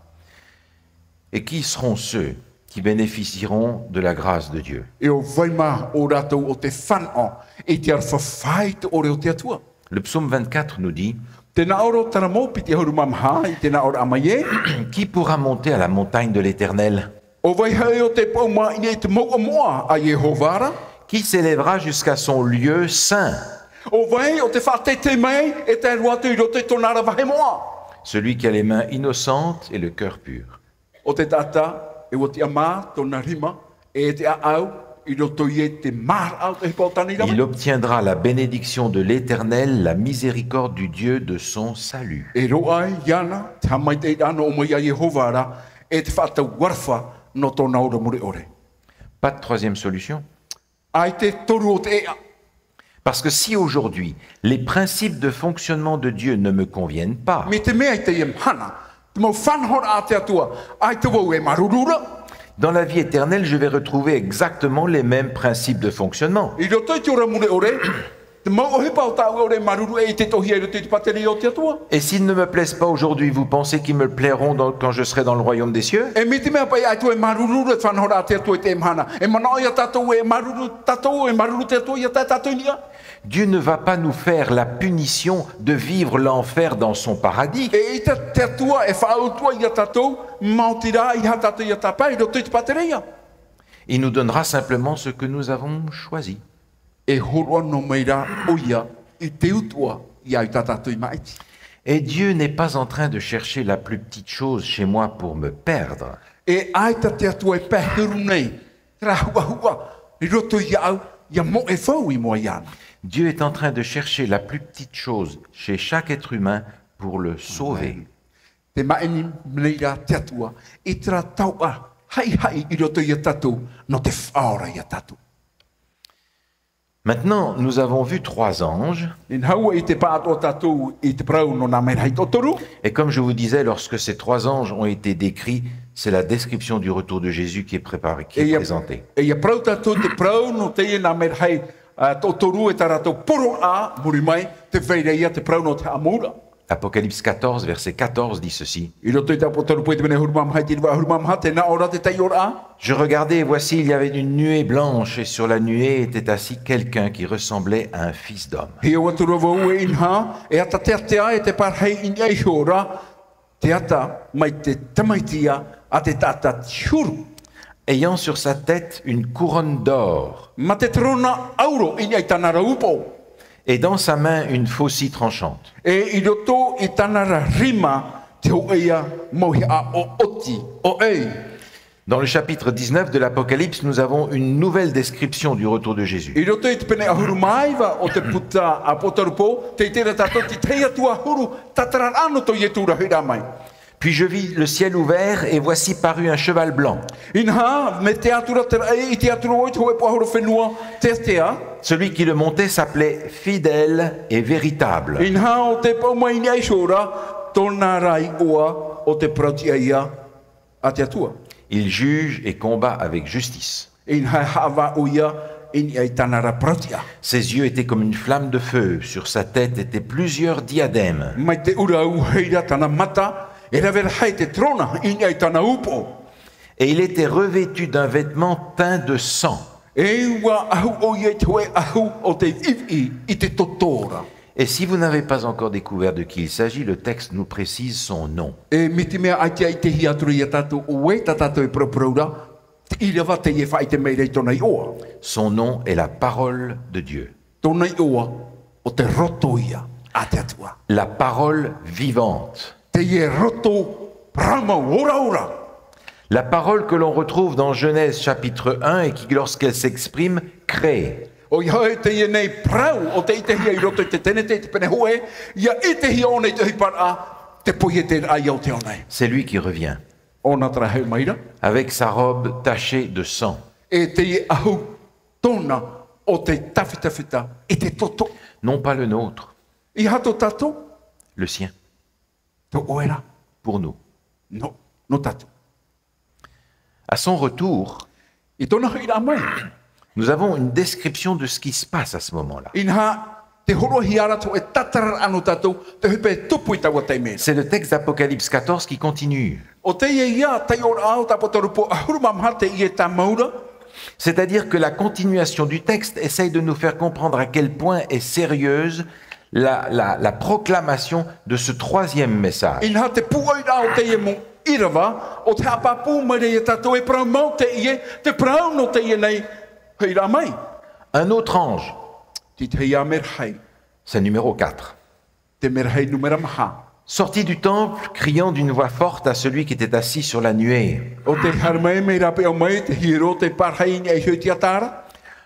Et qui seront ceux qui bénéficieront de la grâce de Dieu? E o vaima o ratou o te whanhor, e te ar whawhai te ore o te atua. Le psaume 24 nous dit Tēnā oro tara mō piti hauru mamha, i tēnā oro amaye. Qui pourra monter à la montagne de l'Éternel? O vai hei o te pauma i e te moa moa a Yehovara. Qui s'élèvera jusqu'à son lieu saint? O vai o te whatete mai e te ruatu i roto i tonara vahe moa. Celui qui a les mains innocentes et le cœur pur. O te tata e o te ama tona rima e te aau i roto i e te mar au te hipotani Il rama. obtiendra la bénédiction de l'Éternel, la miséricorde du Dieu de son salut. E roa iana, te hamai te ano o mai a Yehovara e te whata warwha no tona ora muri ore. Pas de troisième solution. Ai te toru o te ea. Parce que si aujourd'hui, les principes de fonctionnement de Dieu ne me conviennent pas, Me te mea i te iam hana. Te mau whanhor a te atua. Ai te wau e marurura. dans la vie éternelle, je vais retrouver exactement les mêmes principes de fonctionnement. I roto i te ora mure ore, te mau o hepa o tau ore maruru e te tohi e roto i te pateri o te atua. Et s'ils ne me plaisent pas aujourd'hui, vous pensez qu'ils me plairont quand je serai dans le royaume des cieux? E mi te mea pai ai tu e maruru e whanhora a te atua i te mhana. E manao ia tatou e maruru te atua ia tatou nia. Dieu ne va pas nous faire la punition de vivre l'enfer dans son paradis. E i te atua e whautua ia tatou, mautira i ha tatou ia tapai roto i te pateri ia. Il nous donnera simplement ce que nous avons choisi. E horoa no meira o ia i te utua ia i tatou i maiti. Et Dieu n'est pas en train de chercher la plus petite chose chez moi pour me perdre. E ai te atua e pehiru nei, tra hua i roto i au, ia mo e whau i moa iana. Dieu est en train de chercher la plus petite chose chez chaque être humain pour le sauver. Te maeni mneira te atua, i tra taua, hai i roto ia tatou, no te whaora ia tatou. Maintenant, nous avons vu 3 anges. In haua i te pāto tatou, i te prau no nā mera i totoru. Et comme je vous disais, lorsque ces 3 anges ont été décrits, c'est la description du retour de Jésus qui est préparée, qui est présentée. E ia prau tātou te prau no te ia nā mera hei tō toru e tā rātou poro a muri mai te veire ia te prau no te amura. Apocalypse 14, verset 14 dit ceci. I roto i tā potoru poe te mene hurumam hai te riwa hurumam ha te nā ora te tai ora a. Je regardais et voici, il y avait une nuée blanche et sur la nuée était assis quelqu'un qui ressemblait à un fils d'homme. Hia watu rawa ue inha e ata te atea e te parhei in ei hora te ata mai te tamaitia a te tata tiuru. Ayant sur sa tête une couronne d'or Ma te trona auro in ei tana raupo. et dans sa main une faucille tranchante. E i roto i tana rima te ho eia mohi a o oti o ei. Dans le chapitre 19 de l'Apocalypse, nous avons une nouvelle description du retour de Jésus. I roto i te pene ahuru maiva o te puta a potarupo te tera tato ti teia tua huru tataran ano to yetura hira mai. Puis je vis le ciel ouvert et voici parut un cheval blanc. Inha me te atura te ai i te atura o te hoe po ahuru whenua te tea. Celui qui le montait s'appelait Fidèle et Véritable. Inha o te pau mai ni aishora tona rai ua o te prauti aia a te atua. Il juge et combat avec justice. Inha hava uia in ai tanara prautia. Ses yeux étaient comme une flamme de feu. Sur sa tête étaient plusieurs diadèmes. Mai te ura u heira tana mata e la ver hai te trona in ai tana upo. Et il était revêtu d'un vêtement teint de sang. E ua ahu o ye te hoe ahu o te iwi i te totora. Et si vous n'avez pas encore découvert de qui il s'agit, le texte nous précise son nom. E miti mea ai te ai te hiaturu i a tātou o e ta tātou e propraura te i rewa te e whai te meirei tona i oa. Son nom est la parole de Dieu. Tona i oa o te roto ia a te atua. La parole vivante. Te e roto rama ora ora. La parole que l'on retrouve dans Genèse chapitre 1 et qui, lorsqu'elle s'exprime, crée. O ia e te e nei prau o te i te hia i roto i te tene te pene hoe, ia i te hia o nei te hipara te poie te ai au te o nei. C'est lui qui revient, O nā tara heu maira, avec sa robe tachée de sang. e te i ahu tona o te tawhitawhita i te toto. Non pas le nôtre, I hato tato, le sien, te oera, pour nous. no tato. À son retour, I tona hui rā mai, nous avons une description de ce qui se passe à ce moment-là. inha te horo hiara to e tatara anu tato, te hupe tupu i tawa te mea. C'est le texte d'Apocalypse 14 qui continue. O te e ia, te ora au tapotarupo, ahuru mamha te i e ta maura, C'est-à-dire que la continuation du texte essaye de nous faire comprendre à quel point est sérieuse la proclamation de ce troisième message. inha te puai rā o te e mo irawa, o te hapapu mere e tato e prau mau te i e, te prau no te i e nei, hei rā mai. Un autre ange, Ti te ia merhei, c'est numéro 4, te merhei numera maha. sortit du temple, criant d'une voix forte à celui qui était assis sur la nuée. O te harmei me rape o mai, te hiro te parhei ni e hui te atara.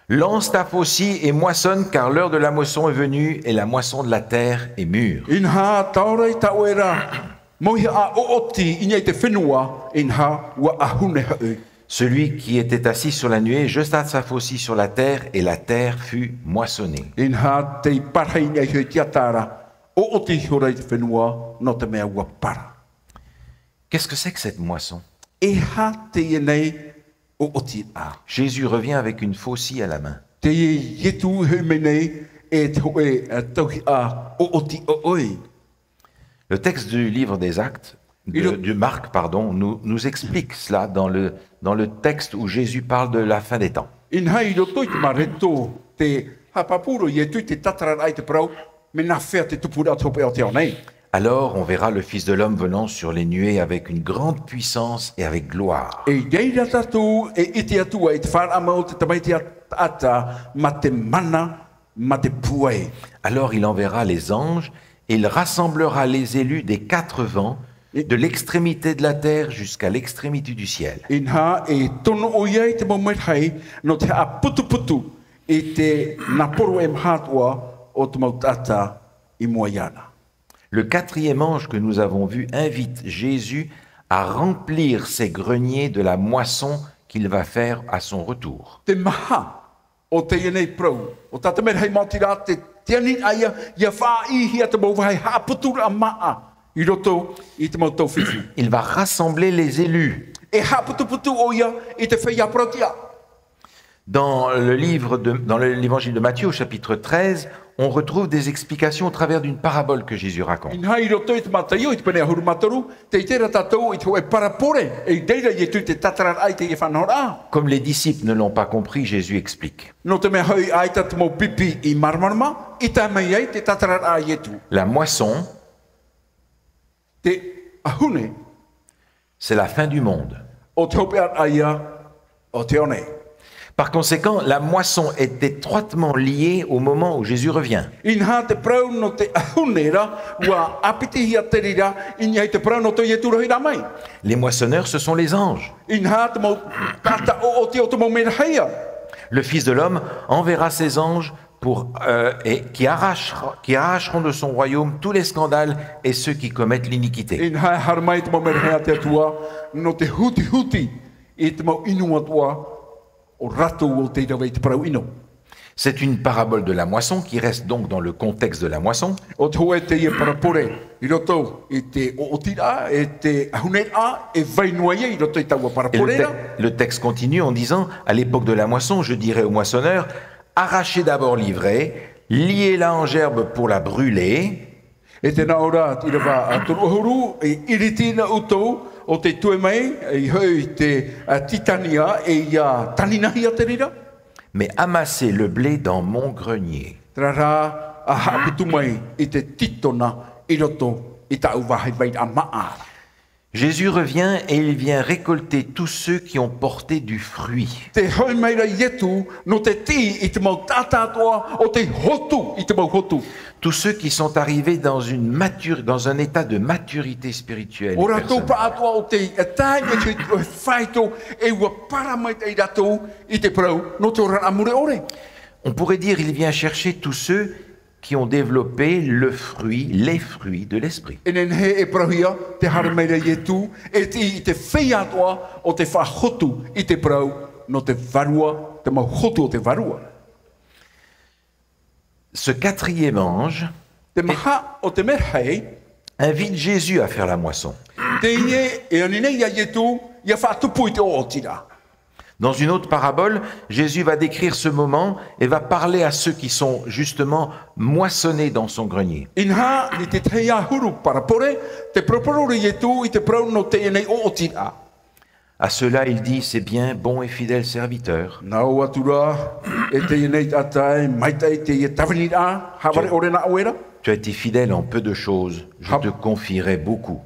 Lance ta faucille et moissonne, car l'heure de la moisson est venue et la moisson de la terre est mûre. Inha taurei tauera, mohi a o oti inei te whenua, inha ua ahune hau. Celui qui était assis sur la nuée jeta sa faucille sur la terre et la terre fut moissonnée. Inha te parhei ni e hui te atara, o oti horei te whenua, no te mea ua para. Qu'est-ce que c'est que cette moisson? E ha te ienei o oti a. Jésus revient avec une faucille à la main. Te yetu hui menei e te hoe tauhi a o oti o oi. Le texte du livre des Actes, de Marc, pardon, nous explique cela dans le texte où Jésus parle de la fin des temps. Inha i roto i te mareto, te hapapuro yetu te tatara ai te prau, me na whea te tupura tope o te o nei. Alors on verra le Fils de l'homme venant sur les nuées avec une grande puissance et avec gloire. E reira tatu e iti atua e te whara mau te tamaiti ata ma te mana, ma te puai. Alors il enverra les anges et il rassemblera les élus des 4 vents, de l'extrémité de la terre jusqu'à l'extrémité du ciel. Inha e tono o iei te maumehai no te a putu putu e te naporo e mhatua o te mautata i moaiana. Le 4e ange que nous avons vu invite Jésus à remplir ses greniers de la moisson qu'il va faire à son retour. Te maha o te ienei prau, o tata mera hei mautira te tiani aia, ia wha ihi a te mauwahai ha putura maa, i roto i te mautau whiwhi. Il va rassembler les élus. E haputuputu o ia I te whaia protia. Dans l'évangile de Matthieu, au chapitre 13, on retrouve des explications au travers d'une parabole que Jésus raconte. In hai roto I te mataio I te pene ahuru mataru, te tera tatou I te hoe parapore, e deira I tu te tatarar ai te e whanora. Comme les disciples ne l'ont pas compris, Jésus explique. No te mea hoi ai tatu mo pipi I marmarma, I ta mei ai te tatarar ai e tu. La moisson, Te ahune, c'est la fin du monde. o te hopeat aia, o te one. Par conséquent, la moisson est étroitement liée au moment où Jésus revient. In ha te prau no te ahunera, wa apitihia te rira, in hai te prau no te ietura hira mai. Les moissonneurs, ce sont les anges. In ha te mo tata o te o te mo merheia. Le Fils de l'homme enverra ses anges qui arracheront de son royaume tous les scandales et ceux qui commettent l'iniquité. In ha harmai te mo merhea te tua, no te huti, I te mo inua tua, o rato o te rawe te prau ino. C'est une parabole de la moisson qui reste donc dans le contexte de la moisson. O te hoe te ia parapore, I roto I te o tira, e te ahunera, e vainua ia I roto I taua Et paraporera. le texte continue en disant, à l'époque de la moisson, je dirais aux moissonneurs, arrachez d'abord l'ivraie, liez-la en gerbe pour la brûler, E te naora I rawa a turuhuru, e iritina utou, o te tue mai, e hoi te titania, e ia taninahia te rira. mais amassez le blé dans mon grenier. Trara a haputu mai I te titona I roto I ta uwahai vai a maa. Jésus revient et il vient récolter tous ceux qui ont porté du fruit. Te hoi mai ra ietu, no te ti I te mau tātātua, o te hotu I te mau hotu. Tous ceux qui sont arrivés dans un état de maturité spirituelle. O ratou personnelle. pātua o te tai me te whaito, e ua para mai te ratou I te prau, no te ora amure ore. On pourrait dire il vient chercher tous ceux qui ont développé les fruits de l'esprit. Enen he e prahia, te hara mai ra ietu, e I te whiatua o te whahotu I te prau, no te varua, te mau hotu o te varua. Ce quatrième ange Te maha o te merhei, invite Jésus à faire la moisson. te ine e anine ia ietu, ia whatupu I te o tira. Dans une autre parabole, Jésus va décrire ce moment et va parler à ceux qui sont justement moissonnés dans son grenier. Inha I te teia huru parapore, te proporo ietu I te prau no te ine o tira. À ceux-là, il dit, c'est bien, bon et fidèle serviteur. Nau atura, e te ine atai, maitai te ia tavanira, haware ore na awera. Tu as été fidèle en peu de choses, je te confierai beaucoup.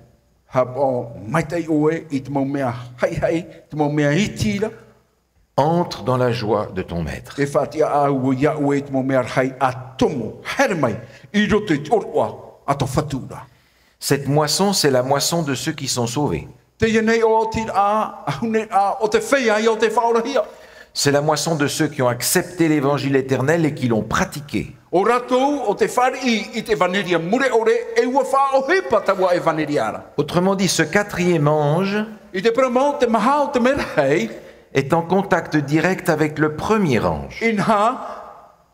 Hapo maitai oe I te mau mea hai, te mau mea hitira. Entre dans la joie de ton maître. E whatia a ua ia oe te mau mea hai a tomo, here mai, I roto I te orua, a to whatura. Cette moisson, c'est la moisson de ceux qui sont sauvés. Te ia nei o tira, ahune a, o te whea I o te whaorahia. C'est la moisson de ceux qui ont accepté l'évangile éternel et qui l'ont pratiqué. O ratou o te whari I te vaneria mure ore, e ua whaohipa tawa e vaneriara. Autrement dit, ce quatrième ange I te pramo te maha o te merhei, est en contact direct avec le premier ange. inha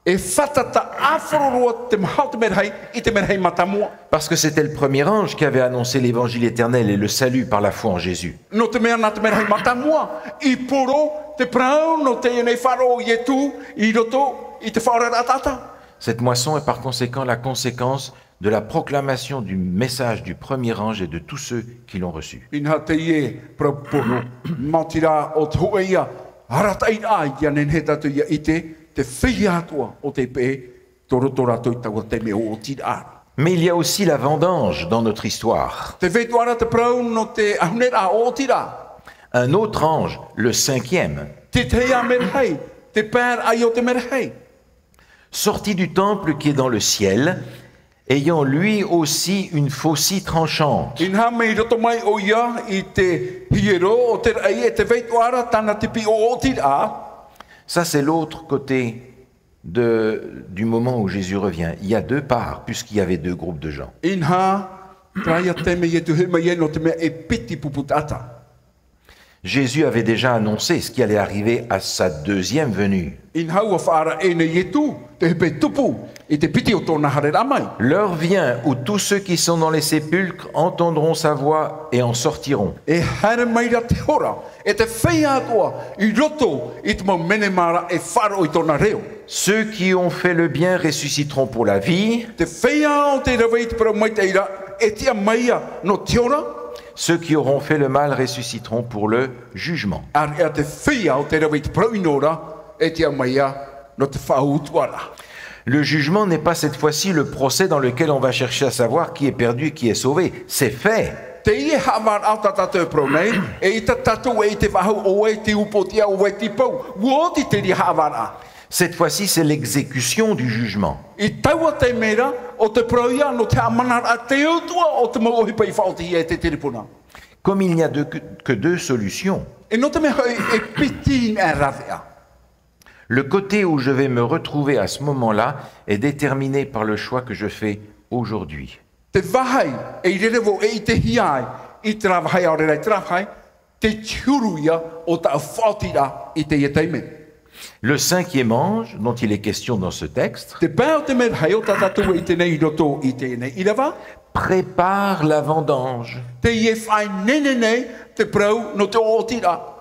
e whatata awhororoa te maha o te merhei, I te merhei matamua. Parce que c'était le premier ange qui avait annoncé l'évangile éternel et le salut par la foi en Jésus. No te mea na te merhei matamua, I poro te prau no te nei wharo I tu, I roto, I te whaorara tata. Cette moisson est par conséquent la conséquence de la proclamation du message du premier ange et de tous ceux qui l'ont reçu. Inha te ie proporo, matira o te hoeia, haratai a ia nen he tatu ia I te whia atua o te pe, torotora toi tawa te me o tira. Mais il y a aussi la vendange dans notre histoire. Te vetuara te prau no te ahunera o tira. Un autre ange, le cinquième, Te teia merhei, te pēr ai o te merhei. sorti du temple qui est dans le ciel, ayant lui aussi une faucille tranchante. Inha mei roto mai o ia I te hiero o te rei e te veituara tana tipi o tira. Ça, c'est l'autre côté du moment où Jésus revient. Il y a deux parts, puisqu'il y avait deux groupes de gens. Inha, traia te me e tu he mai no te mea e piti puputata. Jésus avait déjà annoncé ce qui allait arriver à sa deuxième venue. In haua whaara e nei e tū, te hepe tupu, i te piti o tōna hare ramai. L'heure vient où tous ceux qui sont dans les sépulcres entendront sa voix et en sortiront. E hare maira te hora, e te whea atua, i roto, i te mau menemara e wharo i tōna reo. Ceux qui ont fait le bien ressusciteront pour la vie. Te whea o te rawa i te parau mai te ira, e tia maia no te ora, Ceux qui auront fait le mal ressusciteront pour le jugement. ar ea te whea o te rawa i te parau inora, e tia maia no te whautuara. Le jugement n'est pas cette fois-ci le procès dans lequel on va chercher à savoir qui est perdu et qui est sauvé. C'est fait. Te ie hawar au ta tātou pro nei, e i ta tātou e i te wahau o e te upotia o e te pau, uoti te ri hawar a. Cette fois-ci, c'est l'exécution du jugement. I taua te mera o te proia no te amanar a te utua o te mau ohipa i whaoti e te tiripuna. Comme il n'y a que deux solutions, E no te mea e piti e ravea. le côté où je vais me retrouver à ce moment-là est déterminé par le choix que je fais aujourd'hui. Te wahai e i rerewo e i te hiai, i te rawahai au rerei te rawahai, te tiuruia o ta whaotira i te ieteime. Le cinquième ange, dont il est question dans ce texte, Te pēo te mera hei o ta tātou i te nei roto i te nei irawa, prépare la vendange. te ie whai nene nei te prau no te otira.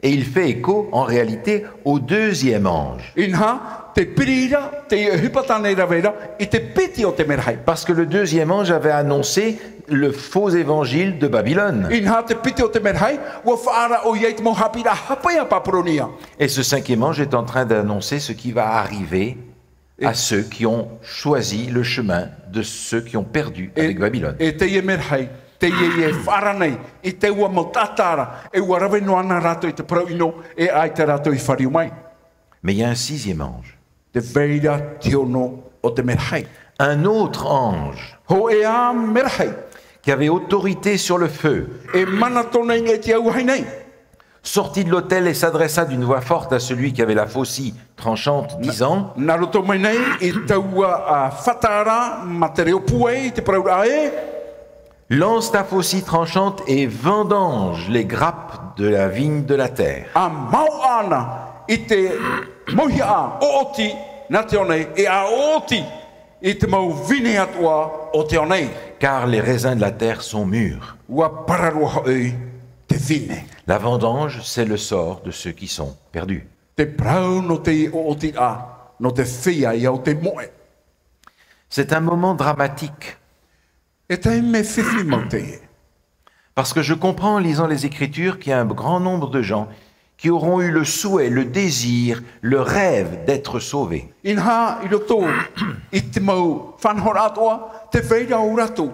Et il fait écho, en réalité, au deuxième ange. Inha, te pirira, te hupatane ravera, i te piti o te mera hei. Parce que le deuxième ange avait annoncé le faux évangile de Babylone. Inha te piti o te mera hei, ua whaara o iei te mo hapira hapea papronia. Et ce cinquième ange est en train d'annoncer ce qui va arriver à ceux qui ont choisi le chemin de ceux qui ont perdu avec Babylone. E te ie mera hei, te ie e whaara nei, i te ua mo tatara, e ua rawe no ana rato i te prau ino, e ai te rato i whariu mai. Mais il y a un sixième ange. Te veira te ono o te mera hei. Un autre ange Ho e a mera hei, qui avait autorité sur le feu e mana tona inga e te au hai nei. sortit de l'autel et s'adressa d'une voix forte à celui qui avait la faucille tranchante, disant: Nā roto mai nei, i taua a whatara, ma te reo pue, i te prau ae, lance ta faucille tranchante et vendange les grappes de la vigne de la terre. a mau ana, i te mohi a o oti, nā te onei, e a oti, i te mau vine atua o te onei. Car les raisins de la terre sont mûrs. Ua pararua hoi, te vine. La vendange, c'est le sort de ceux qui sont perdus. Te prau no te o oti a, no te whia i au te moe. C'est un moment dramatique, E te me whiwhi mau te e. parce que je comprends en lisant les Écritures qu'il y a un grand nombre de gens qui auront eu le souhait, le désir, le rêve d'être sauvés. Inha i roto, i te mau whanhora atua, te veira o rato,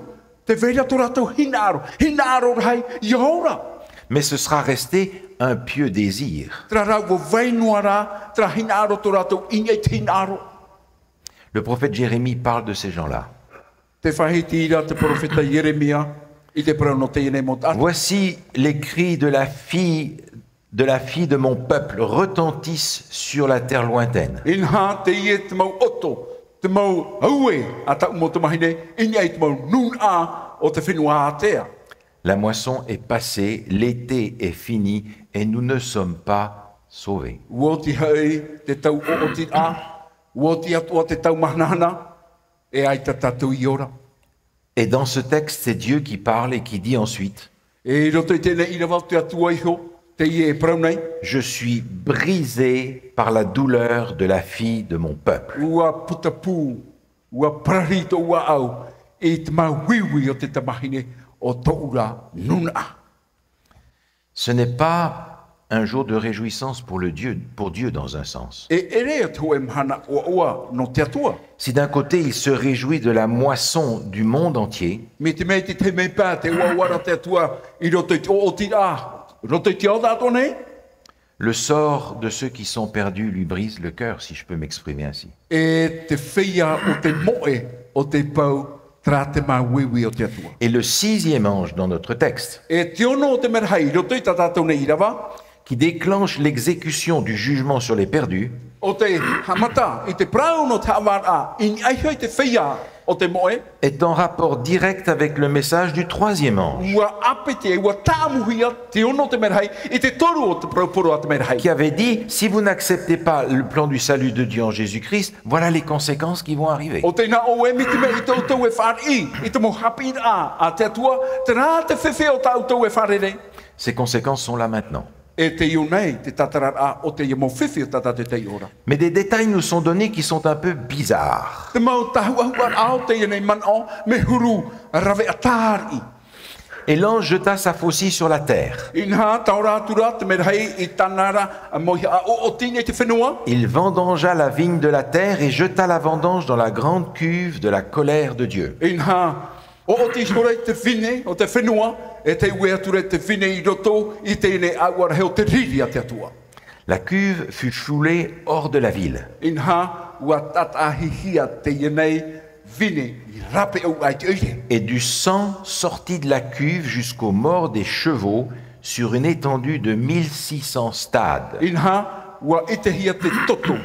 te veira to rato hinaro rai, i hora. Mais ce sera resté un pieux désir. Tra rau o veinuara, tra hinaro to rato, ingai te hinaro. Le prophète Jérémie parle de ces gens-là. Te whahitira te profeta Jeremia, i te prau no te ine mot atu. Voici les cris de la fille de mon peuple retentissent sur la terre lointaine. Inha te ie te mau oto, te mau aue, a tau mo te mahine, ingai te mau nun a o te whenua atea. La moisson est passée, l'été est fini et nous ne sommes pas sauvés. Uoti hei te tau o oti a, uoti atua te tau mahnahana, e ai ta tatu i ora. Et dans ce texte, c'est Dieu qui parle et qui dit ensuite: E roto i tēnei ina wau te atua iho, te ie e prau nei, je suis brisé par la douleur de la fille de mon peuple. ua putapu, ua pararito ua au, e te mawiwi o te tamahine o toura nuna. Ce n'est pas un jour de réjouissance pour Dieu dans un sens. E ere atu e mhana ua no te atua. Si d'un côté il se réjouit de la moisson du monde entier, Me te mei te mei pā te ua wara te atua i roto i te o oti a, roto i te o dato nei, le sort de ceux qui sont perdus lui brise le cœur, si je peux m'exprimer ainsi. e te whia o te moe o te pau tra te mawiwi o te atua. Et le sixième ange dans notre texte, E te ono o te merahai, roto i ta tātou nei irawa, qui déclenche l'exécution du jugement sur les perdus, o te hamata, i te prau no te awara, i ai hoi te whia o te moe, est en rapport direct avec le message du troisième ange, ua apete, ua tāmuhia, te ono te merhei, i te toru o te praupuro a te merhei. qui avait dit, si vous n'acceptez pas le plan du salut de Dieu en Jésus-Christ, voilà les conséquences qui vont arriver. O te na o e miti me i tautou e whāri, i te mo hapi a te atua, te rā te whewhe o tautou e whārere. Ces conséquences sont là maintenant. E te iu nei, te tatarara o te ia mo whiwhi o tata te te ora. Mais des détails nous sont donnés qui sont un peu bizarres. Te mau tahu ahuar ao te ia nei man o, me huru rave atari. Et l'ange jeta sa faucille sur la terre. Inha taura tura te merhei i tanara mohi a o tine te whenua. Il vendangea la vigne de la terre et jeta la vendange dans la grande cuve de la colère de Dieu. Inha o te hore te whine o te whenua, e te wea ture te whine i roto i te ine awar heo te riri a te atua. La cuve fut foulée hors de la ville. Inha ua tatahihia te inei vine i rape au ai te oire. Et du sang sortit de la cuve jusqu'aux morts des chevaux sur une étendue de 1600 stades. Inha ua ite hia te toto,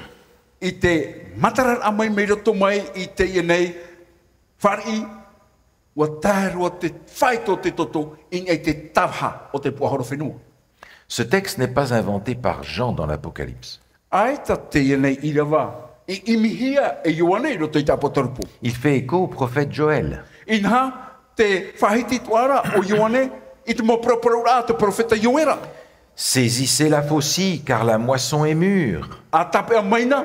i te matarar amai me roto mai i te inei whari, ua tērua te whaito te toto, inei te tawha o te puahoro whenua. Ce texte n'est pas inventé par Jean dans l'Apocalypse. Ai ta te inei i rawa, i imihia e Ioane roto i tapotarupu. Il fait écho au prophète Joël. Inha te whahiti tuara o Ioane i te mo proporora te profeta Ioera. Saisissez la faucille, car la moisson est mûre. A tape a maina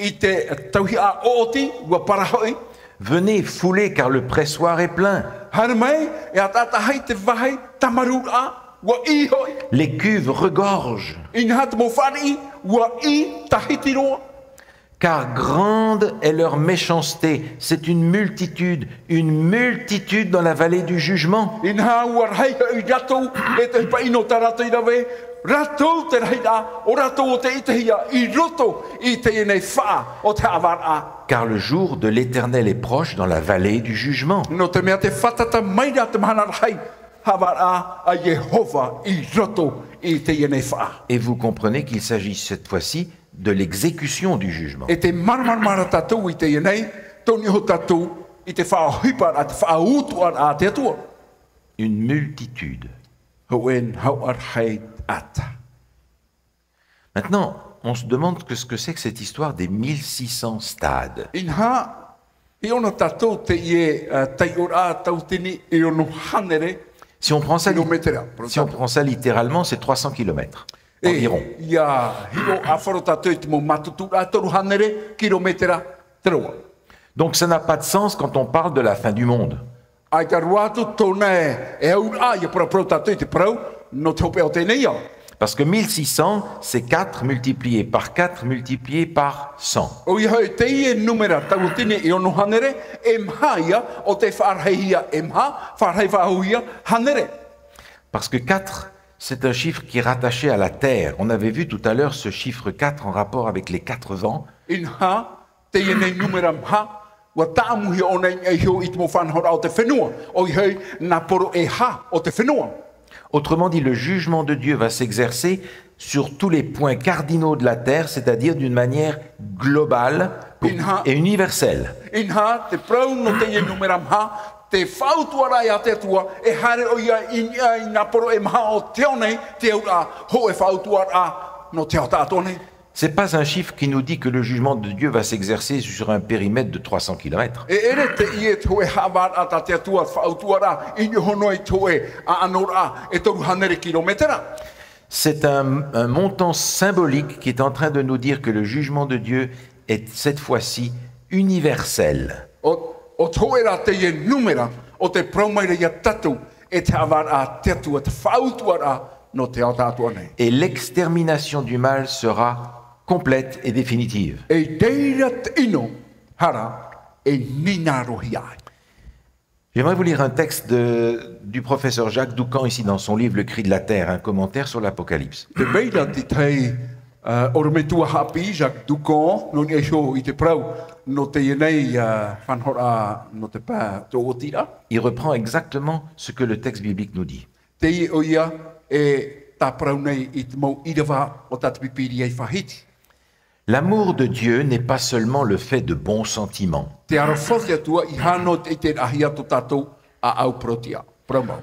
i te tauhi a ooti ua parahoi. Venez, foulez, car le pressoir est plein. Hana mai e a tatahai te wahai tamaru a ua i hoi. Les cuves regorgent, Inha te mo whari ua i tahiti roa. car grande est leur méchanceté. C'est une multitude dans la vallée du jugement. Inha ua rhai i ratou e te hipa ino ta ratou i rawe. Ratou te raida o ratou o te itahia i roto i te inei wha o te awar a. Car le jour de l'Éternel est proche dans la vallée du jugement. No te mea te whatata maira te mahana rhai hawar a Yehova i roto i te inei wha. Et vous comprenez qu'il s'agit cette fois-ci de l'exécution du jugement. E te marmara tatou i te inei, toni ho tatou i te whaahipar a te whaautuar a te atua. Une multitude. Hoen hauar hei ata. Maintenant, on se demande ce que c'est que cette histoire des 1600 stades. Inha, i ona tatou te ie taiora tautini i ono hanere Si on prend ça, kilometera. si on prend ça littéralement, c'est 300 km environ. Ia hio a wharo tatou i te mo matutura toru hanere kilometera teroa. Donc ça n'a pas de sens quand on parle de la fin du monde. Ai ka ruatu tōna e au a ia para pro tatou i te prau no te hope o tēnei ia. Parce que 1600, c'est 4 multiplié par 4 multiplié par 100. O ia hoi te ie numera tautini i ono hanere e mha ia o te wharheihia e mha, wharhei whahuia hanere. Parce que 4, c'est un chiffre qui est rattaché à la terre. On avait vu tout à l'heure ce chiffre 4 en rapport avec les 4 vents. Inha, te ie nei numera mha, wa tāmuhi o nei e hio i te mo whanhora o te whenua. O i hoi nā poro e ha o te whenua. Autrement dit, le jugement de Dieu va s'exercer sur tous les points cardinaux de la terre, c'est-à-dire d'une manière globale et universelle. Inha, te prau no te ie numera mha, te whautuara ia te atua, e hare o ia i nā poro e mha o te onei, te ura ho e whautuara no te o tātonei. Ce n'est pas un chiffre qui nous dit que le jugement de Dieu va s'exercer sur un périmètre de 300 km. E ere te ie toe hawar ata te atua whautuara, i ni honoi toe a anora e toru hanere kilometera. C'est un montant symbolique qui est en train de nous dire que le jugement de Dieu est cette fois-ci universel. O toera te ie numera o te praumaire ia tatu e te hawar a te atua te whautuara no te o tātua nei. Et l'extermination du mal sera complète et définitive. E deira te ino hara e nina rohi ai. J'aimerais vous lire un texte du professeur Jacques Doucan, ici dans son livre Le Cri de la Terre, un commentaire sur l'Apocalypse. Te meira te tei orometua hapi, Jacques Doucan, no ni eho i te prau, no te ienei whanhora no te pā tō otira. Il reprend exactement ce que le texte biblique nous dit. Te i o ia e tā prau nei i te mau irawa o tātipipiri ei whahiti. L'amour de Dieu n'est pas seulement le fait de bons sentiments Te arofoti atua I hano te te ahia to tatou a au protia. Promo.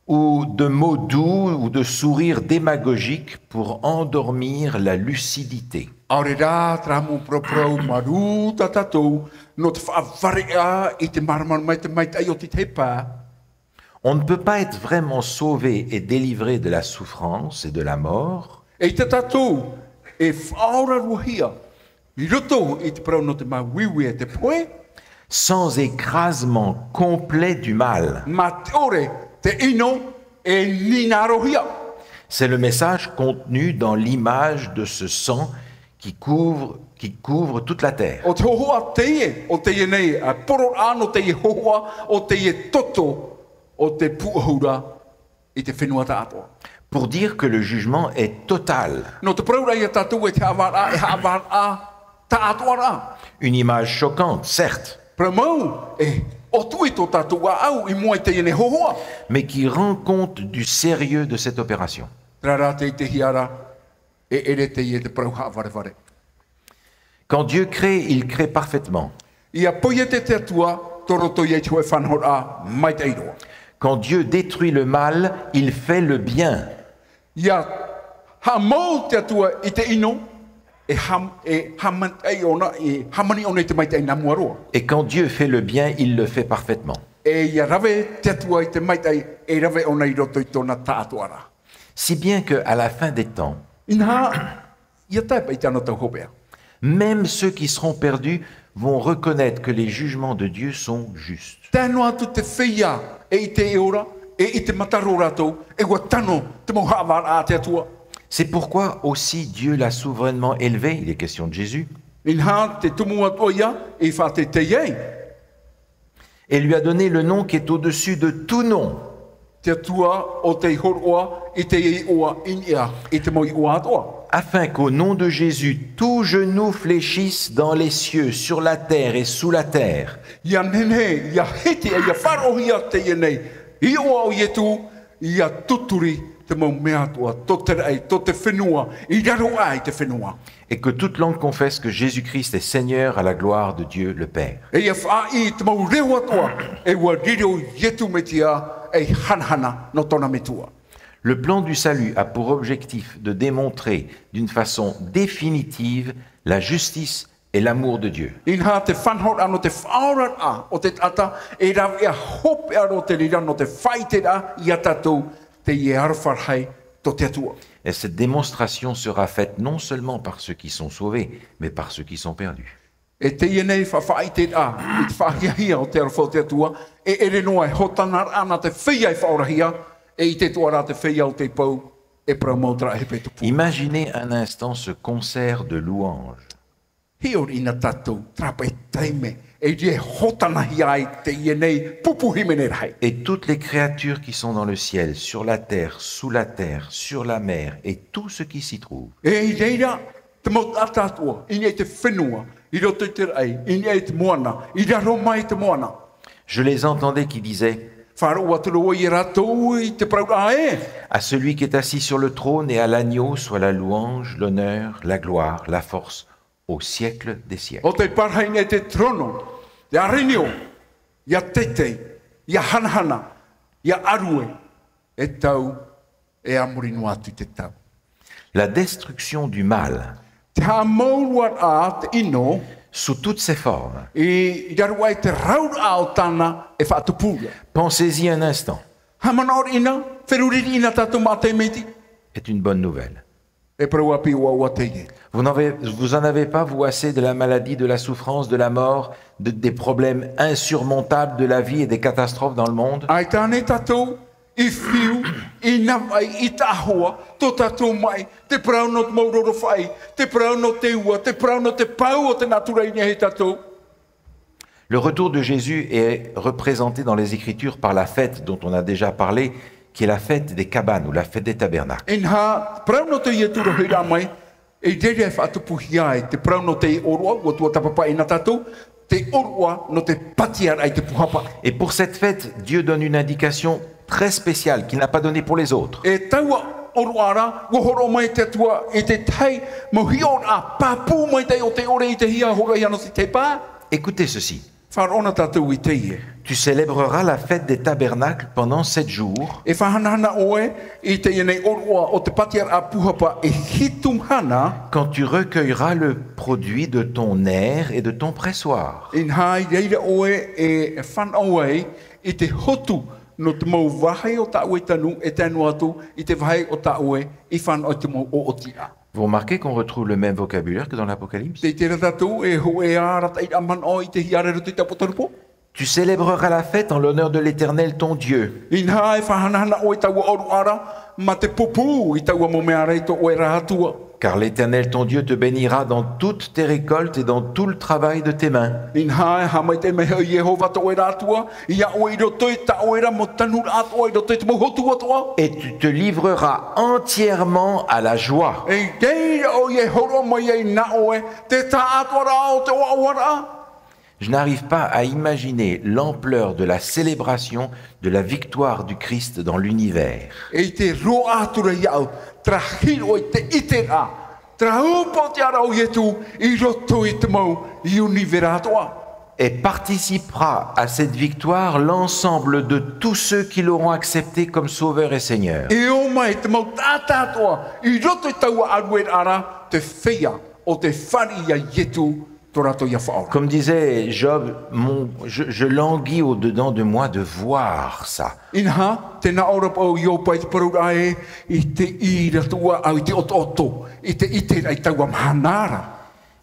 ou de mots doux ou de sourires démagogiques pour endormir la lucidité. Aure rā tramu propro maru ta tatou no te whaavarea I te marmar mai te mai o te tepa. On ne peut pas être vraiment sauvé et délivré de la souffrance et de la mort E te tatou e whaora ruhia. I roto I te prau no te mawiwi e te poe. sans écrasement complet du mal. Ma te ore te ino e nina rohia. C'est le message contenu dans l'image de ce sang qui couvre toute la terre. O te hoa te ie, o te ie nei, a poro ano te ie hoa, o te ie toto, o te puahura, I te whenua tātua. Pour dire que le jugement est total. No te praura ia tātua e te awara tātua rā. Une image choquante, certes, Pramau e o tui tō tātua au I mua te ie ne hoa. mais qui rend compte du sérieux de cette opération. Rara te hiara, e ere te ie te prau hawareware. Quand Dieu crée, il crée parfaitement. Ia poia te tātua, toroto ie te hoe whanhora, mai te iroa. Quand Dieu détruit le mal, il fait le bien. Ia hamau te atua I te ino, hamani ona I te mai te ina muaroa. Et quand Dieu fait le bien, il le fait parfaitement. E ia rave te atua I te mai te e rave ona I roto I tōna tātuara. Si bien qu'à la fin des temps, Ina, ia taipa I tano tau hopea. même ceux qui seront perdus vont reconnaître que les jugements de Dieu sont justes. Tēnō atu te whia e I te eora, e I te mataro rātou, e ua tano te mohawara a te atua. C'est pourquoi aussi Dieu l'a souverainement élevé, il est question de Jésus, Inha te tumu atua ia, e wha te te iei. et lui a donné le nom qui est au-dessus de tout nom, Te atua o te horoa, I te iei oa inia, I te moi oa atua. afin qu'au nom de Jésus, tout genou fléchisse dans les cieux, sur la terre et sous la terre, Ia nene, ia hete, ia wharohia te ienei. I oa o ietu, ia tuturi te mau mea atua, to te rei, to te whenua, I raro ai te whenua. et que toute langue confesse que Jésus-Christ est Seigneur à la gloire de Dieu le Père. E ia whaai te mau reo atua, e ua riro ietu me tia, e hanhana no tona metua. Le plan du salut a pour objectif de démontrer d'une façon définitive la justice et l'amour de Dieu. Inha te whanhor ano te whaoran a, o te tata, e rau ia hope aro te rira no te whaite a, ia tatou, te ie arwharhai, to te atua. Et cette démonstration sera faite non seulement par ceux qui sont sauvés, mais par ceux qui sont perdus. E te ienei whawhaite a, I te whahiahia o te arwhau te atua, e ere noa e hotanar ana te whia I whaorahia, e I te tuara te whia o te pau, e praumautra e petu pu. Imaginez un instant ce concert de louanges. Hior ina tatou, trapa e teime, e rie hotanahia ai te ienei pupu himene rai. Et toutes les créatures qui sont dans le ciel, sur la terre, sous la terre, sur la mer, et tout ce qui s'y trouve, E I reira, te mot atatua, I nei te whenua, I roto I te rei, I nei te moana, I raro mai te moana. je les entendais qui disaient Wharo aturua I ratou I te praura e. à celui qui est assis sur le trône et à l'agneau soit la louange, l'honneur, la gloire, la force, au siècle des siècles. O te parhai nei te trono, te arenio, ia tetei, ia hanahana, ia arue, e tau, e amorinu atu I te tau. La destruction du mal, Te hamauruat a te ino, sous toutes ses formes. I raru ai te raur a o tana e whaatupura. Pensez-y un instant, Hamanaor ina, wheruriri ina tatu mā te meti, est une bonne nouvelle. e praua pi ua ua te ie. Vous en avez pas, vous, assez de la maladie, de la souffrance, de la mort, des problèmes insurmontables de la vie et des catastrophes dans le monde? Ai tāne tatou, I whiu, I nawai, I tahua, tō tatou mai, te prau no te mauroro whai, te prau no te ua, te prau no te pau o te natura I he tatou. Le retour de Jésus est représenté dans les Écritures par la fête dont on a déjà parlé, qui est la fête des cabanes ou la fête des tabernacles. Inha, prau no te ia tura hira mai, e rere e whaatupuhi ai, te prau no te orua, ua tua tapapa I na tatou, te orua no te patiar ai te puhapa. Et pour cette fête, Dieu donne une indication très spéciale qu'il n'a pas donnée pour les autres. E taua oruara, gohoro mai te tua, e te tei, mohio a papu mai te o te ore i te hia horo i ano si te pā. Écoutez ceci. Whanona tātou i te ie. Tu célébreras la fête des tabernacles pendant 7 jours. E whanahana oe, i te ienei orua o te patiar a puhapa e hitum hana, Quand tu recueilleras le produit de ton air et de ton pressoir. in hai reira oe e whanaoe i te hotu no te mau wahe o ta ue tanu e tanu atu i te wahe o ta ue i whanau te mau o otia. Vous remarquez qu'on retrouve le même vocabulaire que dans l'Apocalypse? Te tera tatu e ho e arata i aman o i te hiare rutu i tapotarupo. Tu célébreras la fête en l'honneur de l'Éternel ton Dieu. In hai whanahana oe taua oruara ma te pupu i taua mo mea reito oe rahatua. Car l'Éternel ton Dieu te bénira dans toutes tes récoltes et dans tout le travail de tes mains. In hai hamai te mehe i Jehova to oe ratua, ia oe i roto i ta oe ra mo tanu rat oe roto i te mo hotu atua. Et tu te livreras entièrement à la joie. E geira o ye horo mai e na oe, te ta atua ra o te oa oara. Je n'arrive pas à imaginer l'ampleur de la célébration de la victoire du Christ dans l'univers. E te ro atura iau, tra hiro i te itera, tra upo te ara o yetu, i roto i te mau, i univeratua. Et participera à cette victoire l'ensemble de tous ceux qui l'auront accepté comme sauveur et Seigneur. E o mai te mau tātātua, i roto i taua aruer ara, te whia o te whari ia yetu, torato ia whaora. Comme disait Job, je languis au-dedans de moi de voir ça. Inha, te na ora pau i o pai te parurae, i te ira tua au i te oto, i te itera i taua mahanara.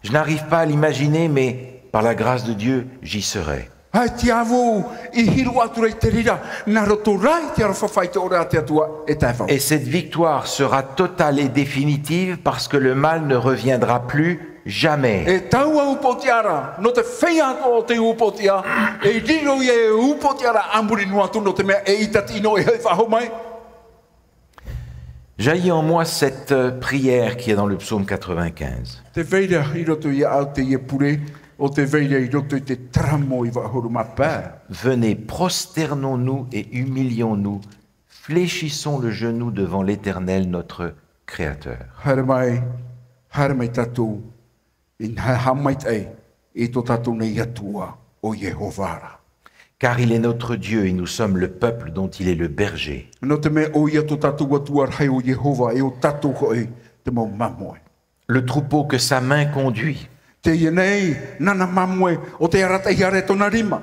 Je n'arrive pas à l'imaginer, mais par la grâce de Dieu, j'y serai. Hai te avu, i hiru atura i te rira, na roto rai te ara whawhai te ora te atua e tai whau. Et cette victoire sera totale et définitive parce que le mal ne reviendra plus jamais. E taua upotiara, no te whea ato o te upotia, e riro i e upotiara amburi no atu no te mea e itati ino e hei whaho mai. Jaillit en moi cette prière qui est dans le psaume 95. Te veira i roto i au te ie pure, o te veira i roto i te tramo i wahuru mapā. Venez, prosternons-nous et humilions-nous, fléchissons le genou devant l'Éternel, notre Créateur. Haere mai tatou, in hamai te e to tatou nei atua o Jehovara. Car il est notre Dieu et nous sommes le peuple dont il est le berger. No te mea o ia to tatou atua rhai o Jehova e o tatou hoi te mau mamoe. Le troupeau que sa main conduit. Te ienei nana mamoe o te arata i are tona rima.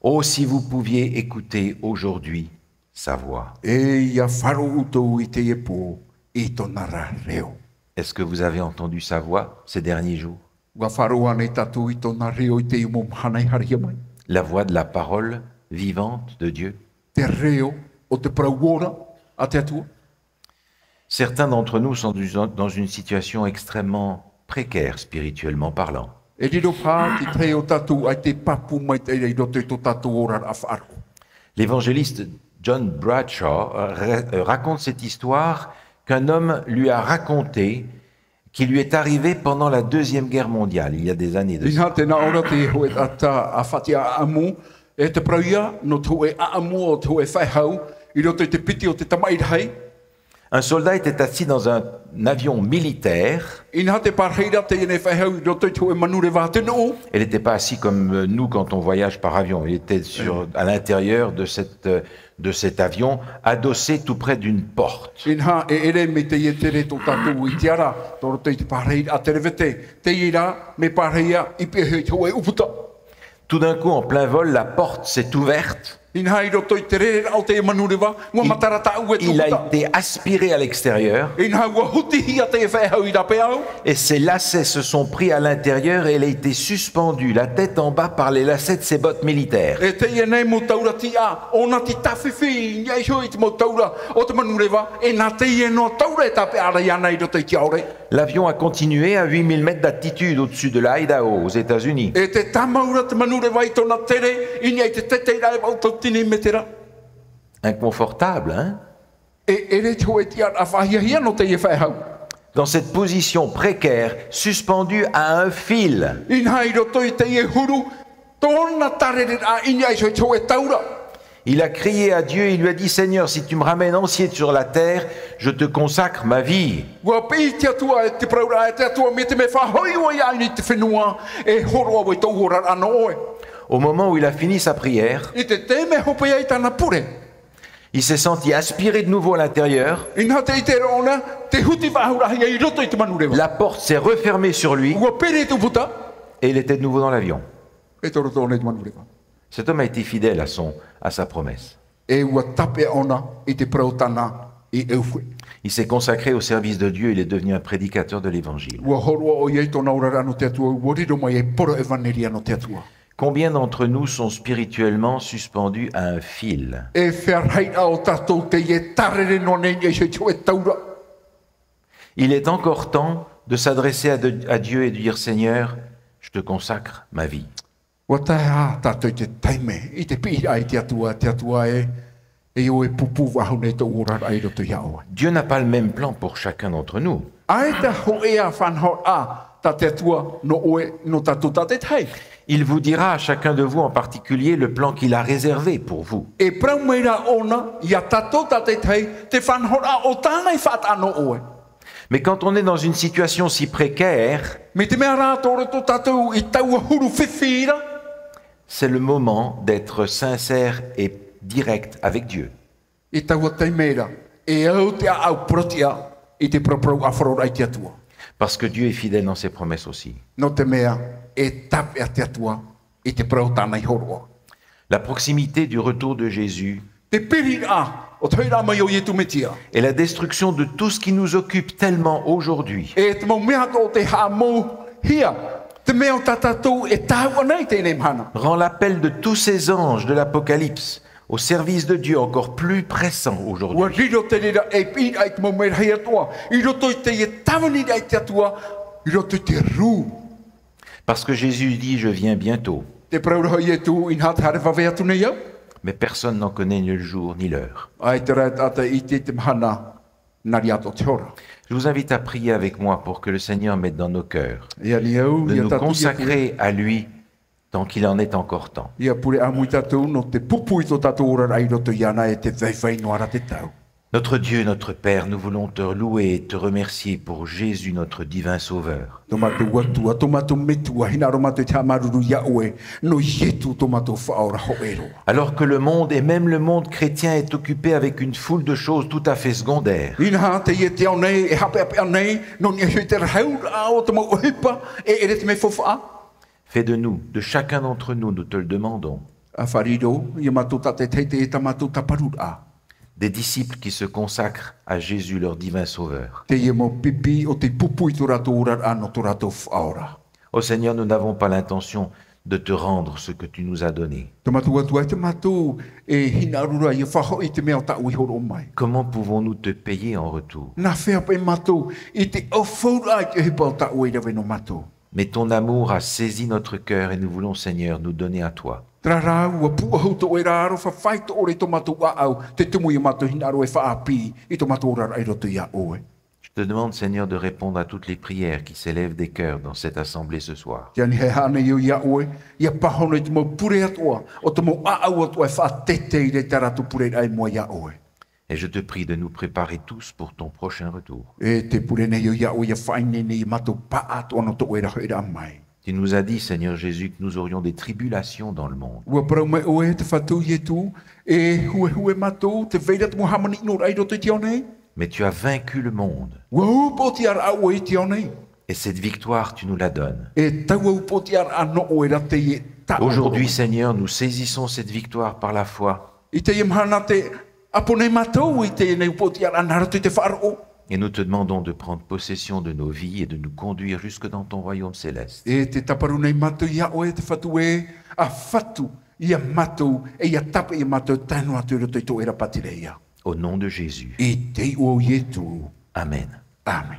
Oh, si vous pouviez écouter aujourd'hui sa voix. E ia wharo utou i te epo i tona ra reo. Est-ce que vous avez entendu sa voix ces derniers jours? Wa wharo ane tatou i tona reo i te imo hanai haria mai. La voix de la parole vivante de Dieu. Te reo o te prauora a te atua. Certains d'entre nous sont dans une situation extrêmement précaire, spirituellement parlant. E riro pā ki te o tatou ai te papu mai te rei roto i to tatou ora a wharo. L'évangéliste John Bradshaw raconte cette histoire qu'un homme lui a raconté qui lui est arrivé pendant la Deuxième Guerre mondiale, il y a des années de ça. Inha te na ora te hoe ata a whatia a amu, e te prauia no te a amu o te hoe whaihau, i roto i te piti o te tamairahei. Un soldat était assis dans un avion militaire. Inha te parheira te ene whaihau, i roto i te hoe manure wātenu. Il n'était pas assis comme nous quand on voyage par avion. Il était à l'intérieur de cet avion, adossé tout près d'une porte. Inha e ere me te ie tere to tatou i tiara, to roto i te parheira a te revete. Te ira me parheia i pehe te hoe uputa. Tout d'un coup, en plein vol, la porte s'est ouverte. Inha i roto i te re au te manure wa, ngua matarata ue Il a tuputa. été aspiré à l'extérieur Inha ua huti hia te whaihau i rape au. et ses lacets se sont pris à l'intérieur et elle a été suspendue, la tête en bas, par les lacets de ses bottes militaires. E te ia nei mo taura ti a, o na ti tawhiwhi, niai hoi te mo taura, o te manurewa, e na te ia no taura e tape ara ia nei roto i te aure. L'avion a continué à 8000 mètres d'altitude au-dessus de l'Idaho, aux États-Unis. E te tamaura te manurewa i tona tere, i niai te tete rai au tau tini metera. Inconfortable, hein? E ere te hoe ti a whahia hia no te ia whaihau. Dans cette position précaire, suspendu à un fil. I nei roto i te ia huru, tona tarere a i niai hoi te hoe taura. Il a crié à Dieu, il lui a dit, Seigneur, si tu me ramènes entier sur la terre, je te consacre ma vie. Ua pi te atua e te praura e te atua me te me whahoi o ia ni te whenua e horo o i tau horar ano oe. Au moment où il a fini sa prière, I te me hope ia i tana pure. il s'est senti aspiré de nouveau à l'intérieur. Ina te i te rona, te huti wahurahi i roto i te manurewa. La porte s'est refermée sur lui Ua pere tu puta, et il était de nouveau dans l'avion. e toro tōne te manurewa. Cet homme a été fidèle à sa promesse. E ua tape ona i te prautana i eufwe. Il s'est consacré au service de Dieu, il est devenu un prédicateur de l'évangile. Ua horoa o iei tōna ura ano te atua, ua riro mai e poro evangelia no te atua. Combien d'entre nous sont spirituellement suspendus à un fil? E wherhai ao tatou te ie tarere no nei e se tue taura. Il est encore temps de s'adresser à Dieu et de dire, Seigneur, je te consacre ma vie. Ua tae a tatou i te taime, i te pi ai te atua e o e pupu wahu nei tō ura ai roto ia oa. Dieu n'a pas le même plan pour chacun d'entre nous. Ai ta ho e a whanhor a ta te atua no oe no tatou ta te tai. Il vous dira à chacun de vous en particulier le plan qu'il a réservé pour vous. E prau meira ona, ia tatou ta te tai, te whanhor a o tānei what ano oe. Mais quand on est dans une situation si précaire, Me te mea rā tōre tō tatou i taua huru whiwhira, c'est le moment d'être sincère et direct avec Dieu. i taua tei meira, e au te a au protia, i te proprau a wharora i te atua. Parce que Dieu est fidèle dans ses promesses aussi. No te mea, e tape a te atua, i te prau tānei horoa. La proximité du retour de Jésus Te piri a, o tei rā mai o ietu metia. et la destruction de tout ce qui nous occupe tellement aujourd'hui E te mau mea tō te ha mou hia, te mea o tatatou e tāua nei tēnei mhana. rend l'appel de tous ces anges de l'Apocalypse au service de Dieu encore plus pressant aujourd'hui. Ua riro te rira e pi ai te mau mea hea toa, i roto i te e tawani ai te atua, i roto i te rū. Parce que Jésus dit, je viens bientôt, Te prauraha i e tū in hata hare whawea tu nei au. mais personne n'en connaît ni le jour ni l'heure. Ai te rai tata i te mhana, nari ato te ora. Je vous invite à prier avec moi pour que le Seigneur mette dans nos cœurs Ia ni au, de ia nous tatu consacrer à lui tant qu'il en est encore temps. ia pure a mui tatou no te pupu i tō tatou ora ai roto i ana e te veiwhai no ara te tau. Notre Dieu, notre Père, nous voulons te louer et te remercier pour Jésus, notre divin Sauveur. Tomato watua, tomato metua, hinaro mato te amaruru ia oe, no ietu tomato whaora hoero. Alors que le monde, et même le monde chrétien, est occupé avec une foule de choses tout à fait secondaires, Ina te ie te au nei, e hape ape au nei, no ni hui te raura o te mo ohipa, e ere te me fofa. fais de nous, de chacun d'entre nous, nous te le demandons, A wharido, ia mato tate teite e tamato taparura. des disciples qui se consacrent à Jésus, leur divin Sauveur. Te ie mo pipi o te pupu i tō rato ura ano tō rato whaora. Ô Seigneur, nous n'avons pas l'intention de te rendre ce que tu nous as donné. Tomato watua e te mato, e hinarura ia whaho i te mea o ta ui horo mai. Comment pouvons-nous te payer en retour? Nā whea pe mato, i te au whaura i te hipa o ta ui rawe no mato. Mais ton amour a saisi notre cœur et nous voulons, Seigneur, nous donner à toi. Tra rā ua puahau tō e rāro whawhai tō ore tō mato a au, te tumu i mato hinaro e whaapi i tō mato ora ai roto ia oe. Je te demande, Seigneur, de répondre à toutes les prières qui s'élèvent des cœurs dans cette assemblée ce soir. Tiani he hane iu ia oe, ia pahono i te mau pure atoa, o te mau a au atoa e whaatete i re taratu pure ai mua ia oe. Et je te prie de nous préparer tous pour ton prochain retour. E te pure nei iu ia oe ia whaine nei i mato pa atoa no tō e raho e ra mai. Tu nous as dit, Seigneur Jésus, que nous aurions des tribulations dans le monde. Ua parau mai oe te whatu i e tu, e hue mato, te veira te mua hamani no ai roto i te o nei. Mais tu as vaincu le monde. Ua upoti ar au e te o nei. Et cette victoire, tu nous la donnes. E tau upoti ar ano oe ra te i ta. Aujourd'hui, Seigneur, nous saisissons cette victoire par la foi. I te imhana te apone matou i te nei upoti ar anara te wharo. Et nous te demandons de prendre possession de nos vies et de nous conduire jusque dans ton royaume céleste. E te taparu nei matou ia oe te whatu e a whatu ia matou e ia tapa ia matou tanu atu roto i tō era patireia. Au nom de Jésus. I te o ietu. Amen. Amen.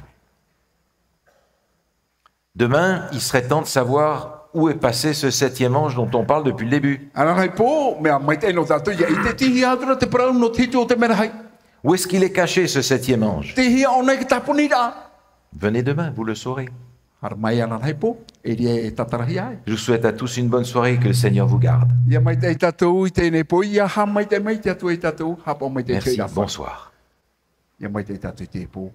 Demain, il serait temps de savoir où est passé ce septième ange dont on parle depuis le début. Ana hai po, mea mai te no tatou ia i te tihi adura te parau no titu o te mera hai. Où est-ce qu'il est caché, ce septième ange? Te hia o nei ki tapuni ra. Venez demain, vous le saurez. Hara mai ala nei po, e ria e tatarahi ai. Je vous souhaite à tous une bonne soirée et que le Seigneur vous garde. Ia mai te tatou i tēnei po, ia ha mai te mai te atu i tatou, hapa mai te Merci, tēra. bonsoir. Ia mai te tatou i te po.